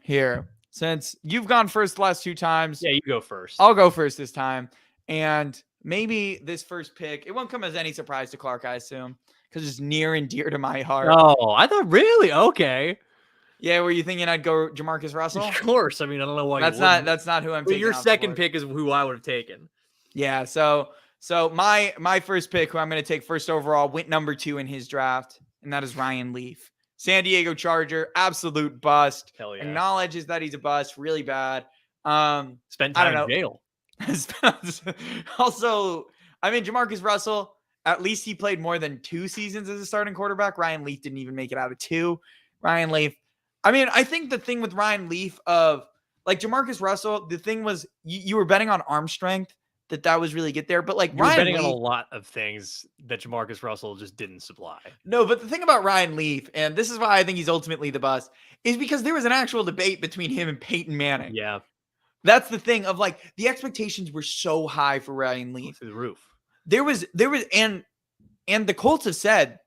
E: here, since you've gone first the last 2 times,
F: yeah, you go first.
E: I'll go first this time, and maybe this first pick, it won't come as any surprise to Clark, I assume, because it's near and dear to my heart.
F: Oh, I thought really okay.
E: Yeah, were you thinking I'd go Jamarcus Russell?
F: Of course. I mean, I don't know why.
E: That's not who I'm taking.
F: Your second pick is who I would have taken.
E: Yeah. So my first pick, who I'm going to take first overall, went number 2 in his draft, and that is Ryan Leaf, San Diego Charger, absolute bust.
F: Hell yeah.
E: Acknowledges that he's a bust, really bad.
F: Spent time in jail.
E: Also, I mean, Jamarcus Russell, at least he played more than 2 seasons as a starting quarterback. Ryan Leaf didn't even make it out of 2. Ryan Leaf. I mean, I think the thing with Ryan Leaf of, like, Jamarcus Russell, the thing was you were betting on arm strength, that was really get there. But like,
F: you're
E: Ryan
F: betting
E: Leaf,
F: on a lot of things that Jamarcus Russell just didn't supply.
E: No, but the thing about Ryan Leaf, and this is why I think he's ultimately the bust, is because there was an actual debate between him and Peyton Manning.
F: Yeah.
E: That's the thing of, like, the expectations were so high for Ryan Leaf.
F: Through the roof.
E: There was, and the Colts have said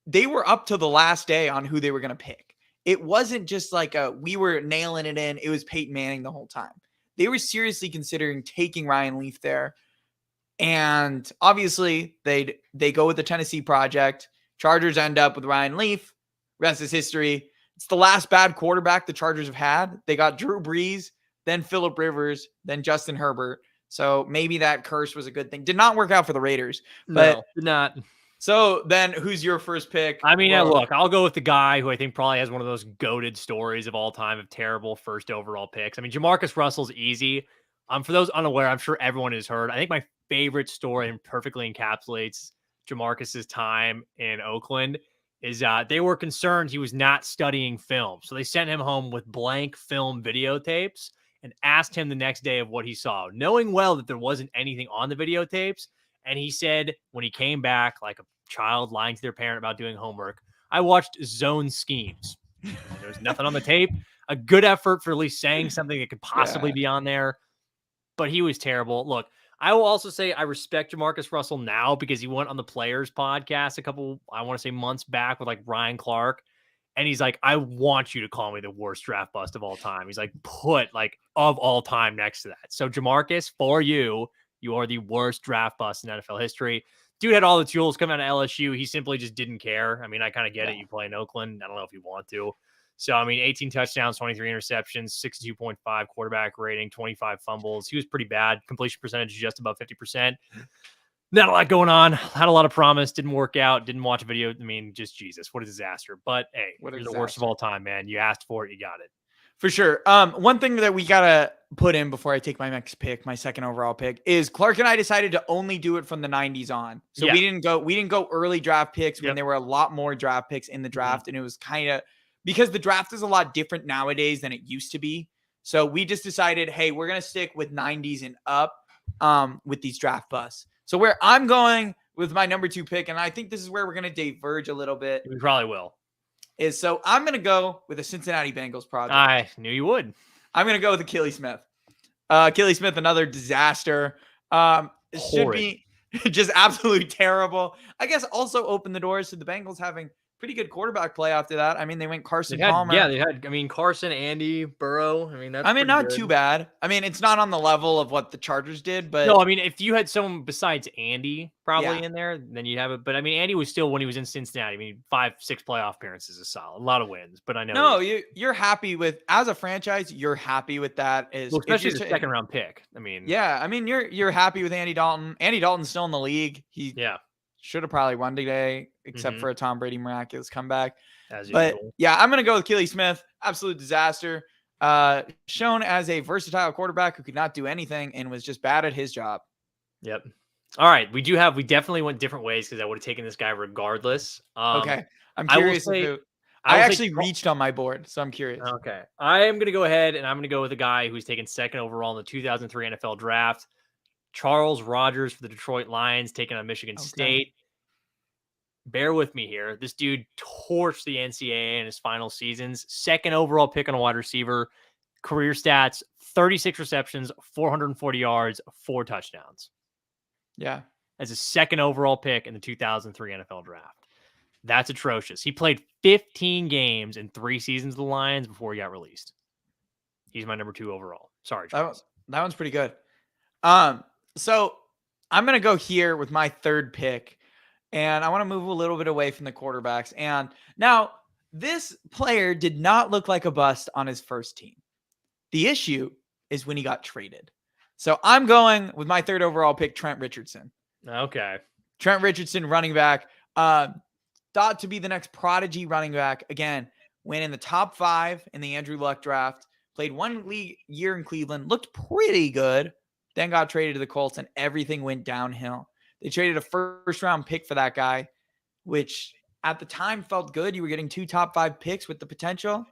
E: they were up to the last day on who they were going to pick. It wasn't just like we were nailing it in. It was Peyton Manning the whole time. They were seriously considering taking Ryan Leaf there. And obviously they go with the Tennessee project. Chargers end up with Ryan Leaf. Rest is history. It's the last bad quarterback the Chargers have had. They got Drew Brees, then Phillip Rivers, then Justin Herbert. So maybe that curse was a good thing. Did not work out for the Raiders. But
F: no, did not.
E: So then who's your first pick?
F: I mean, look, I'll go with the guy who I think probably has one of those goated stories of all time of terrible first overall picks. I mean, Jamarcus Russell's easy. For those unaware, I'm sure everyone has heard. I think my favorite story and perfectly encapsulates Jamarcus's time in Oakland is they were concerned he was not studying film. So they sent him home with blank film videotapes and asked him the next day of what he saw, knowing well that there wasn't anything on the videotapes. And he said when he came back, like a child lying to their parent about doing homework, I watched zone schemes. There was nothing on the tape. A good effort for at least saying something that could possibly be on there. But he was terrible. Look, I will also say I respect Jamarcus Russell now because he went on the Players podcast a couple, I want to say months back with like Ryan Clark. And he's like, I want you to call me the worst draft bust of all time. He's like, put like of all time next to that. So Jamarcus, for you, you are the worst draft bust in NFL history. Dude had all the tools coming out of LSU. He simply just didn't care. I mean, I kind of get it. You play in Oakland. I don't know if you want to. So, I mean, 18 touchdowns, 23 interceptions, 62.5 quarterback rating, 25 fumbles. He was pretty bad. Completion percentage just above 50%. Not a lot going on. Had a lot of promise. Didn't work out. Didn't watch a video. I mean, just Jesus. What a disaster. But, hey, you're the worst of all time, man. You asked for it. You got it.
E: For sure. One thing that we got to put in before I take my next pick, my second overall pick, is Clark and I decided to only do it from the 90s on. So we didn't go early draft picks when there were a lot more draft picks in the draft. And it was kind of because the draft is a lot different nowadays than it used to be. So we just decided, hey, we're going to stick with 90s and up with these draft busts. So where I'm going with my number 2 pick, and I think this is where we're going to diverge a little bit.
F: We probably will.
E: So I'm going to go with the Cincinnati Bengals project.
F: I knew you would.
E: I'm going to go with Achilles Smith. Achilles Smith, another disaster. Should be just absolutely terrible. I guess also opened the doors to the Bengals having pretty good quarterback play after that. I mean, they went Carson Palmer.
F: Yeah, they had, Carson, Andy, Burrow. That's
E: not too bad. I mean, it's not on the level of what the Chargers did, but
F: no, I mean, if you had someone besides Andy probably in there, then you'd have it. But I mean, Andy was still, when he was in Cincinnati, I mean, 5-6 playoff appearances is solid. A lot of wins, but I know.
E: No, you're happy with, as a franchise, you're happy with that.
F: Especially the second round pick. I mean,
E: you're happy with Andy Dalton. Andy Dalton's still in the league. He should have probably won today, except for a Tom Brady miraculous comeback. But I'm going to go with Achilles Smith. Absolute disaster. Shown as a versatile quarterback who could not do anything and was just bad at his job.
F: Yep. All right. We definitely went different ways because I would have taken this guy regardless.
E: Okay. I'm curious. I actually reached on my board, so I'm curious.
F: Okay. I am going to go ahead and I'm going to go with a guy who's taken second overall in the 2003 NFL draft. Charles Rogers for the Detroit Lions, taking on Michigan State. Bear with me here. This dude torched the NCAA in his final seasons. Second overall pick on a wide receiver. Career stats, 36 receptions, 440 yards, 4 touchdowns.
E: Yeah.
F: As a second overall pick in the 2003 NFL draft. That's atrocious. He played 15 games in 3 seasons of the Lions before he got released. He's my number 2 overall. Sorry, Charles.
E: That one's pretty good. So I'm going to go here with my 3rd pick, and I want to move a little bit away from the quarterbacks. And now this player did not look like a bust on his first team. The issue is when he got traded. So I'm going with my 3rd overall pick, Trent Richardson.
F: Okay.
E: Trent Richardson, running back, thought to be the next prodigy running back. Again, went in the top 5 in the Andrew Luck draft, played 1 year in Cleveland, looked pretty good. Then got traded to the Colts, and everything went downhill. They traded a first-round pick for that guy, which at the time felt good. You were getting 2 top 5 picks with the potential.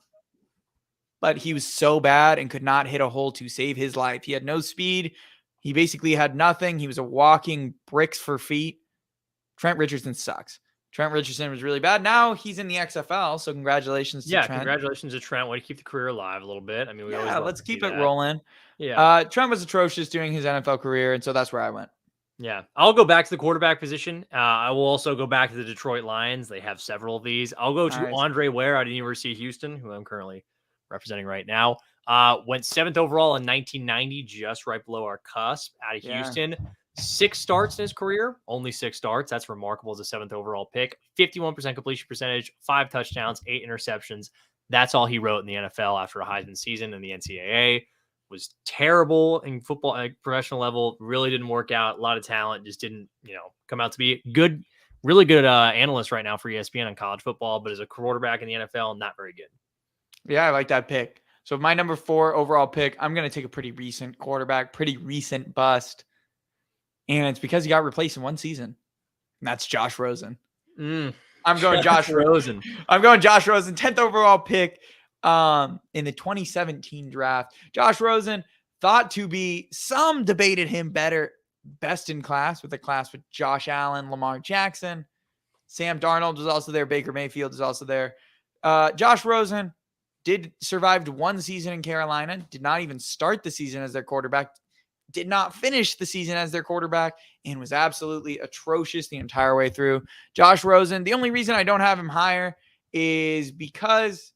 E: But he was so bad and could not hit a hole to save his life. He had no speed. He basically had nothing. He was a walking bricks for feet. Trent Richardson sucks. Trent Richardson was really bad. Now he's in the XFL, so congratulations to Trent.
F: Yeah, congratulations to Trent. Way to keep the career alive a little bit. I mean,
E: let's keep it rolling.
F: Yeah.
E: Trent was atrocious during his NFL career, and so that's where I went.
F: Yeah. I'll go back to the quarterback position. I will also go back to the Detroit Lions. They have several of these. I'll go to Andre Ware out of the University of Houston, who I'm currently representing right now. Went 7th overall in 1990, just right below our cusp out of Houston. 6 starts in his career, only 6 starts. That's remarkable as a 7th overall pick. 51% completion percentage, 5 touchdowns, 8 interceptions. That's all he wrote in the NFL after a Heisman season in the NCAA. Was terrible in football at professional level. Really didn't work out. A lot of talent, just didn't, come out to be good, really good analyst right now for ESPN on college football. But as a quarterback in the NFL, not very good.
E: Yeah, I like that pick. So my number 4 overall pick, I'm going to take a pretty recent quarterback, pretty recent bust. And it's because he got replaced in 1 season. And that's Josh Rosen. I'm going Josh Rosen. I'm going Josh Rosen, 10th overall pick in the 2017 draft. Josh Rosen thought to be, some debated him best in class with Josh Allen, Lamar Jackson. Sam Darnold was also there. Baker Mayfield is also there. Josh Rosen did survive 1 season in Carolina, did not even start the season as their quarterback, did not finish the season as their quarterback, and was absolutely atrocious the entire way through. Josh Rosen, the only reason I don't have him higher is because,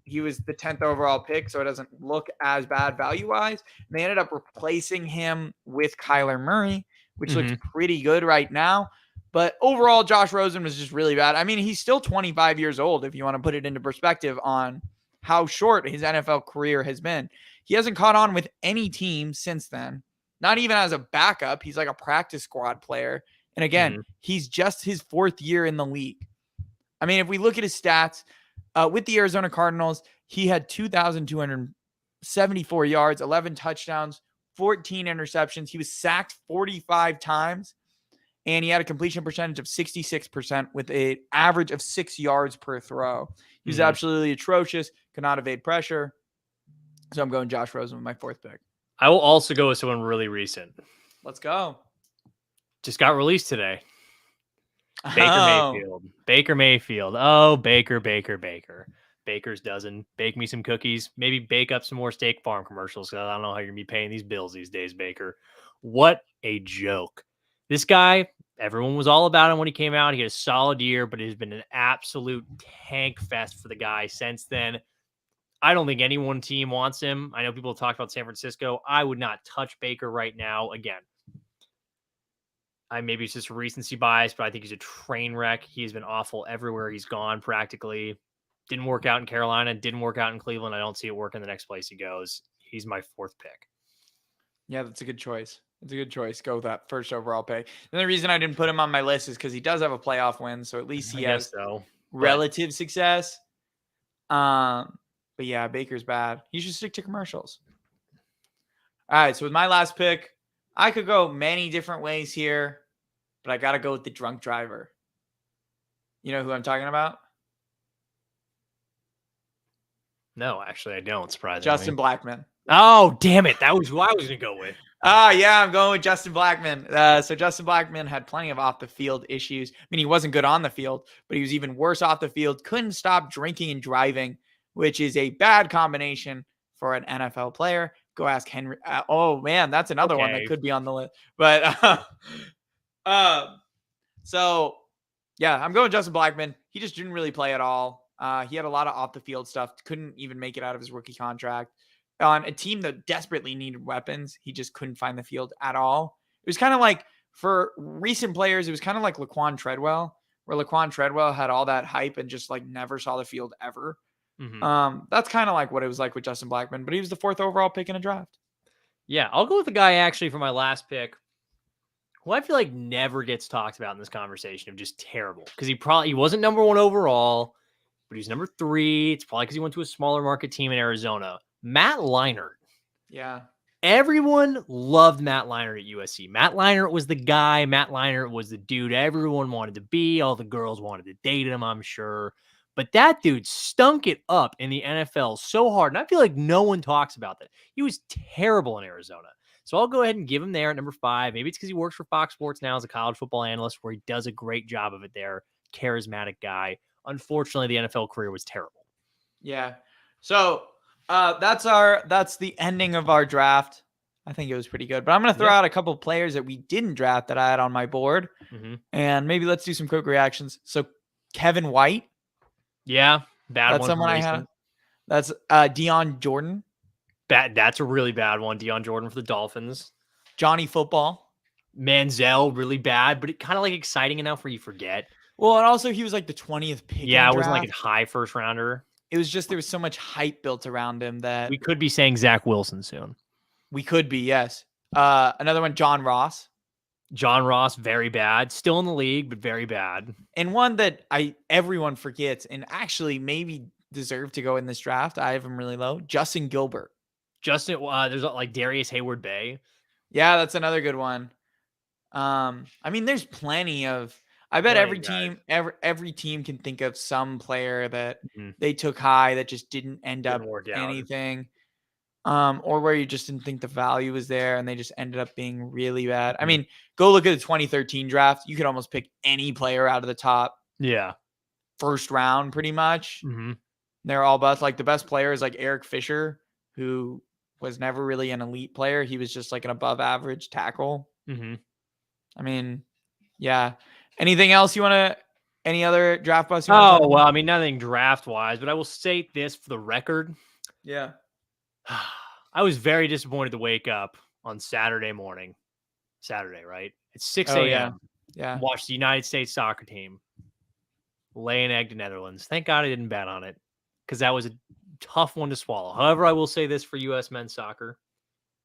E: he was the 10th overall pick, so it doesn't look as bad value-wise. And they ended up replacing him with Kyler Murray, which looks pretty good right now. But overall, Josh Rosen was just really bad. I mean, he's still 25 years old, if you want to put it into perspective on how short his NFL career has been. He hasn't caught on with any team since then, not even as a backup. He's like a practice squad player. And again, he's just his 4th year in the league. I mean, if we look at his stats with the Arizona Cardinals, he had 2,274 yards, 11 touchdowns, 14 interceptions. He was sacked 45 times. And he had a completion percentage of 66% with an average of 6 yards per throw. He was absolutely atrocious, could not evade pressure. So I'm going Josh Rosen with my 4th pick.
F: I will also go with someone really recent.
E: Let's go.
F: Just got released today. Mayfield. Baker Mayfield. Oh, Baker. Baker's dozen. Bake me some cookies. Maybe bake up some more Steak Farm commercials because I don't know how you're going to be paying these bills these days, Baker. What a joke. This guy, everyone was all about him when he came out. He had a solid year, but it has been an absolute tank fest for the guy since then. I don't think any one team wants him. I know people talk about San Francisco. I would not touch Baker right now. Again, maybe it's just a recency bias, but I think he's a train wreck. He's been awful everywhere he's gone practically. Didn't work out in Carolina. Didn't work out in Cleveland. I don't see it working the next place he goes. He's my 4th pick.
E: Yeah, that's a good choice. It's a good choice. Go with that 1st overall pick. And the reason I didn't put him on my list is because he does have a playoff win, so at least he has relative success. But yeah, Baker's bad. He should stick to commercials. All right, so with my last pick, I could go many different ways here, but I got to go with the drunk driver. You know who I'm talking about?
F: No, actually, I don't. Surprisingly.
E: Justin Blackmon.
F: Oh, damn it. That was who I was going to go with.
E: Yeah, I'm going with Justin Blackmon. So Justin Blackmon had plenty of off-the-field issues. I mean, he wasn't good on the field, but he was even worse off the field. Couldn't stop drinking and driving, which is a bad combination for an NFL player. Go ask Henry. Oh, man, that's another one that could be on the list. But so, yeah, I'm going Justin Blackmon. He just didn't really play at all. He had a lot of off-the-field stuff. Couldn't even make it out of his rookie contract. On a team that desperately needed weapons, he just couldn't find the field at all. It was kind of like, for recent players, it was kind of like Laquan Treadwell, where Laquan Treadwell had all that hype and just like never saw the field ever. That's kind of like what it was like with Justin Blackmon, but he was the 4th overall pick in a draft.
F: Yeah, I'll go with the guy actually for my last pick, who I feel like never gets talked about in this conversation of just terrible, because he wasn't number 1 overall, but he's number 3. It's probably because he went to a smaller market team in Arizona. Matt Leinart.
E: Yeah.
F: Everyone loved Matt Leinart at USC. Matt Leinart was the guy. Matt Leinart was the dude everyone wanted to be. All the girls wanted to date him, I'm sure. But that dude stunk it up in the NFL so hard. And I feel like no one talks about that. He was terrible in Arizona. So I'll go ahead and give him there at number 5. Maybe it's because he works for Fox Sports now as a college football analyst, where he does a great job of it there. Charismatic guy. Unfortunately, the NFL career was terrible.
E: Yeah. So that's the ending of our draft. I think it was pretty good, but I'm going to throw out a couple players that we didn't draft that I had on my board, and maybe let's do some quick reactions. So Kevin White.
F: Yeah. Bad
E: That's
F: one.
E: someone I had. That's Deion Jordan.
F: That's a really bad one. Deion Jordan for the Dolphins.
E: Johnny Football.
F: Manziel, really bad, but it kind of like exciting enough where you forget.
E: Well, and also he was like the 20th pick.
F: Yeah, it wasn't like a high first rounder.
E: It was just there was so much hype built around him that
F: we could be saying Zach Wilson soon.
E: We could be, yes. Another one, John Ross.
F: John Ross, very bad. Still in the league, but very bad.
E: And one that everyone forgets and actually maybe deserved to go in this draft. I have him really low. Justin Gilbert.
F: There's like Darius Hayward-Bay.
E: Yeah, that's another good one. I mean, there's plenty of. I bet every team can think of some player that they took high that just didn't end up anything. Or where you just didn't think the value was there and they just ended up being really bad. I mean, go look at the 2013 draft. You could almost pick any player out of the top first round pretty much. They're all bust. Like the best player is like Eric Fisher, who was never really an elite player. He was just like an above average tackle. I mean, yeah. Anything else you want to, any other draft bust?
F: Oh, well, I mean, nothing draft wise, but I will state this for the record.
E: Yeah.
F: I was very disappointed to wake up on Saturday morning. Saturday, right? It's 6 a.m.
E: Yeah.
F: Watched the United States soccer team lay an egg to Netherlands. Thank God I didn't bet on it because that was a tough one to swallow. However, I will say this for U.S. men's soccer.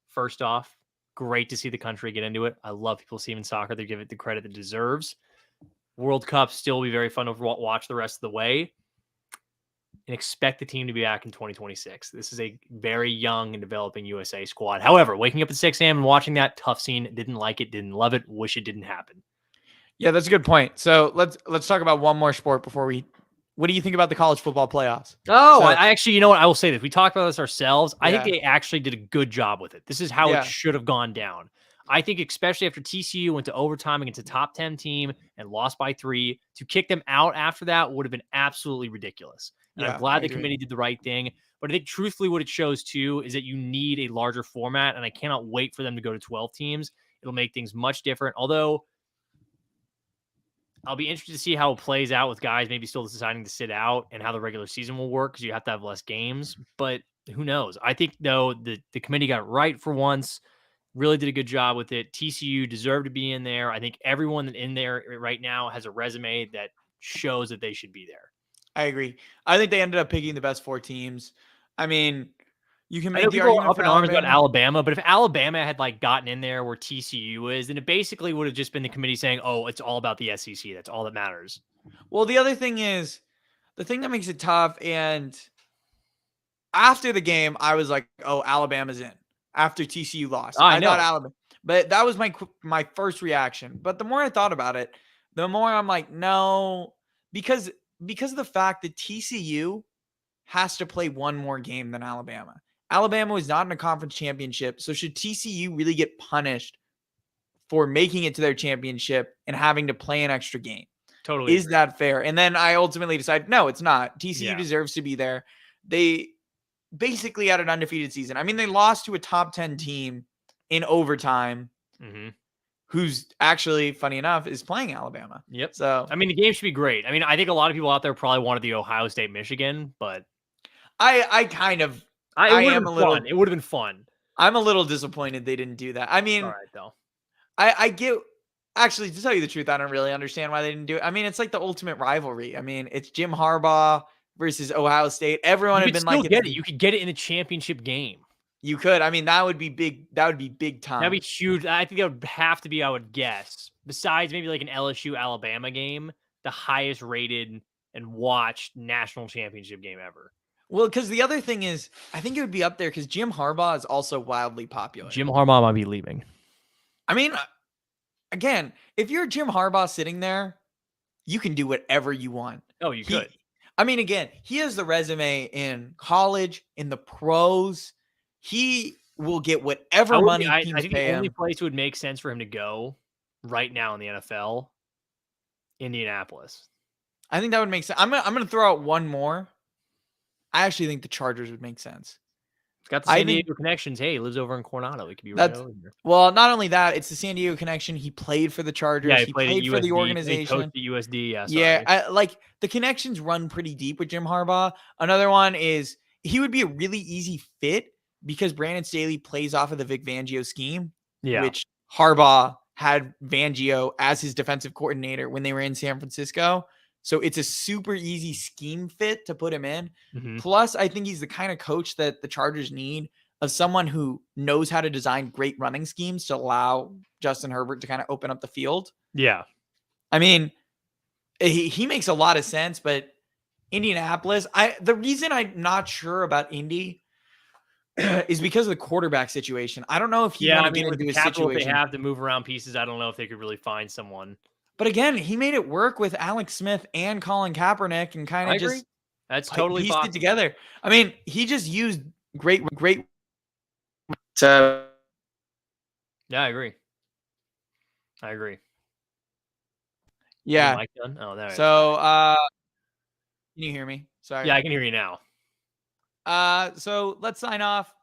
F: First off, great to see the country get into it. I love people seeing soccer. They give it the credit it deserves. World Cup still will be very fun to watch the rest of the way. And expect the team to be back in 2026. This is a very young and developing USA squad. However, waking up at 6 a.m. and watching that tough scene, didn't like it, didn't love it, wish it didn't happen.
E: Yeah, that's a good point. So let's talk about one more sport before we. What do you think about the college football playoffs?
F: Oh,
E: So-
F: I actually, you know what? I will say this. We talked about this ourselves. I think
E: Yeah.
F: they actually did a good job with it. This is how
E: Yeah.
F: it should have gone down. I think especially after TCU went to overtime against a top 10 team and lost by 3, to kick them out after that would have been absolutely ridiculous. And
E: Yeah,
F: I'm glad
E: I
F: the
E: agree.
F: committee did the right thing. But I think truthfully what it shows too is that you need a larger format, and I cannot wait for them to go to 12 teams. It'll make things much different. Although I'll be interested to see how it plays out with guys maybe still deciding to sit out and how the regular season will work because you have to have less games. But who knows? I think, though, the committee got it right for once, really did a good job with it. TCU deserved to be in there. I think everyone in there right now has a resume that shows that they should be there.
E: I agree. I think they ended up picking the best 4 teams. I mean, you can
F: I know
E: make the
F: people are
E: argument
F: up
E: for
F: in arms about
E: Alabama.
F: Alabama, but if Alabama had gotten in there where TCU is, then it basically would have just been the committee saying, "Oh, it's all about the SEC. That's all that matters."
E: Well, the other thing is, the thing that makes it tough, and after the game, I was like, "Oh, Alabama's in." After TCU lost,
F: I know.
E: thought Alabama, but that was my first reaction. But the more I thought about it, the more I'm like, no, because of the fact that TCU has to play one more game than Alabama. Alabama was not in a conference championship, so should TCU really get punished for making it to their championship and having to play an extra game?
F: Totally.
E: Is that fair? And then I ultimately decided, no, it's not. TCU
F: Yeah.
E: deserves to be there. They basically had an undefeated season. I mean, they lost to a top 10 team in overtime,
F: Mhm.
E: who's actually, funny enough, is playing Alabama.
F: Yep.
E: So
F: I mean, the game should be great. I mean, I think a lot of people out there probably wanted the Ohio State Michigan, but
E: I kind of,
F: it
E: I
F: would have
E: am
F: been
E: a little-
F: fun. It would have been fun.
E: I'm a little disappointed they didn't do that. I mean,
F: All right, though.
E: I get, actually, to tell you the truth, I don't really understand why they didn't do it. I mean, it's like the ultimate rivalry. I mean, it's Jim Harbaugh versus Ohio State. Everyone
F: You
E: had
F: could
E: been
F: still
E: like,
F: get it. You could get it in a championship game.
E: you could. I mean, that would be big. That would be big time.
F: That'd be huge. I think that would have to be, I would guess, besides maybe like an LSU Alabama game, the highest rated and watched national championship game ever.
E: Well, because the other thing is, I think it would be up there because Jim Harbaugh is also wildly popular.
F: Jim Harbaugh might be leaving.
E: I mean, again, if you're Jim Harbaugh sitting there, you can do whatever you want.
F: Oh, you
E: He-
F: could.
E: I mean, again, he has the resume in college, in the pros. He will get whatever money
F: I
E: teams
F: think
E: pay
F: the
E: him.
F: only place it would make sense for him to go right now in the NFL, Indianapolis.
E: I think that would make sense. I'm gonna throw out one more. I actually think the Chargers would make sense.
F: It's got the
E: I
F: San
E: think-
F: Diego connections. Hey, he lives over in Coronado. He could be right
E: That's-
F: over here.
E: Well, not only that, it's the San Diego connection. He played for the Chargers.
F: Yeah,
E: he
F: he
E: played
F: played at
E: for
F: USD.
E: the
F: He
E: organization.
F: coached at USD. Yeah,
E: Yeah,
F: sorry.
E: like the connections run pretty deep with Jim Harbaugh. Another one is he would be a really easy fit because Brandon Staley plays off of the Vic Fangio scheme,
F: Yeah.
E: which Harbaugh had Fangio as his defensive coordinator when they were in San Francisco. So it's a super easy scheme fit to put him in.
F: Mhm.
E: Plus, I think he's the kind of coach that the Chargers need, of someone who knows how to design great running schemes to allow Justin Herbert to kind of open up the field.
F: Yeah.
E: I mean, he makes a lot of sense, but Indianapolis, the reason I'm not sure about Indy is because of the quarterback situation. I don't know if he
F: Yeah,
E: want
F: I
E: to
F: mean,
E: get
F: with
E: into
F: the
E: a
F: capital they
E: situation.
F: have to move around pieces, I don't know if they could really find someone.
E: But again, he made it work with Alex Smith and Colin Kaepernick and kind
F: I
E: of
F: agree.
E: just
F: That's totally
E: pieced
F: possible.
E: it together. I mean, he just used great to
F: Yeah, I agree.
E: yeah.
F: Is the mic done? Oh, there.
E: So can you hear me? Sorry.
F: Yeah, I can hear you now.
E: So let's sign off.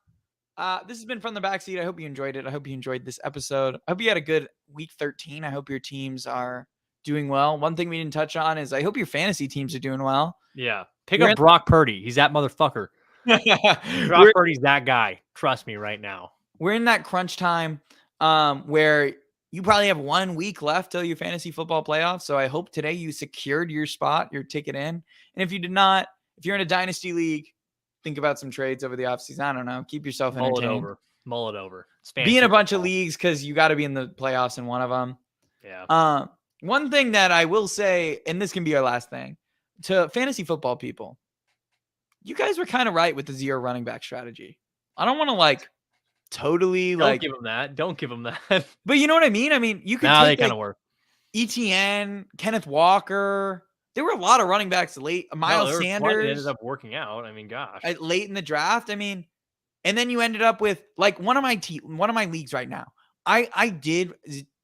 E: This has been From the Backseat. I hope you enjoyed it. I hope you enjoyed this episode. I hope you had a good week 13. I hope your teams are doing well. One thing we didn't touch on is I hope your fantasy teams are doing well.
F: Yeah. Pick
E: We're
F: up
E: in-
F: Brock Purdy. He's that motherfucker. Brock
E: we're,
F: Purdy's that guy. Trust me right now.
E: we're in that crunch time where you probably have 1 week left till your fantasy football playoffs. So I hope today you secured your spot, your ticket in. And if you did not, if you're in a dynasty league, think about some trades over the offseason. I don't know. Keep yourself entertained.
F: Mull it over.
E: Be in a bunch of leagues because you got to be in the playoffs in one of them.
F: Yeah.
E: One thing that I will say, and this can be our last thing, to fantasy football people, you guys were kind of right with the 0 running back strategy. I don't want to totally
F: Don't give them that. Don't give them that.
E: But you know what I mean? I mean, you could
F: they
E: take
F: kind of work.
E: ETN, Kenneth Walker. There were a lot of running backs late. Miles Sanders.
F: It ended up working out. I mean, gosh.
E: Late in the draft. I mean, and then you ended up with one of my leagues right now. I did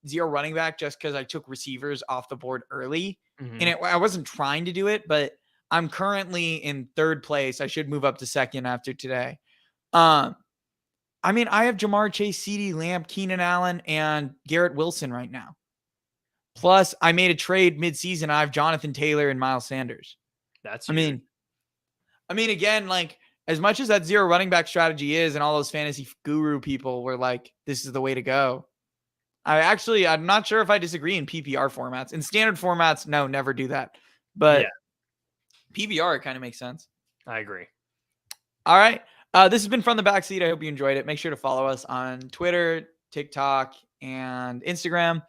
E: 0 running back just because I took receivers off the board early.
F: Mm-hmm.
E: And I wasn't trying to do it, but I'm currently in 3rd place. I should move up to 2nd after today. I mean, I have Jamar Chase, CeeDee Lamb, Keenan Allen, and Garrett Wilson right now. Plus, I made a trade midseason. I have Jonathan Taylor and Miles Sanders. I mean, again, as much as that 0 running back strategy is, and all those fantasy guru people were like, this is the way to go. I'm not sure if I disagree in PPR formats. In standard formats, no, never do that. But PPR, it kind of makes sense.
F: I agree.
E: All right. This has been From the Backseat. I hope you enjoyed it. Make sure to follow us on Twitter, TikTok, and Instagram.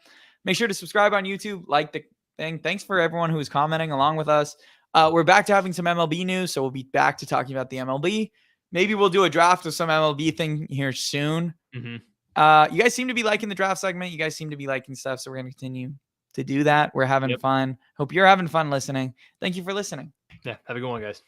E: Make sure to subscribe on YouTube, like the thing. Thanks for everyone who is commenting along with us. We're back to having some MLB news, so we'll be back to talking about the MLB. Maybe we'll do a draft of some MLB thing here soon.
F: Mm-hmm.
E: You guys seem to be liking the draft segment. You guys seem to be liking stuff, so we're going to continue to do that. We're having fun. Hope you're having fun listening. Thank you for listening.
F: Yeah, have a good one, guys.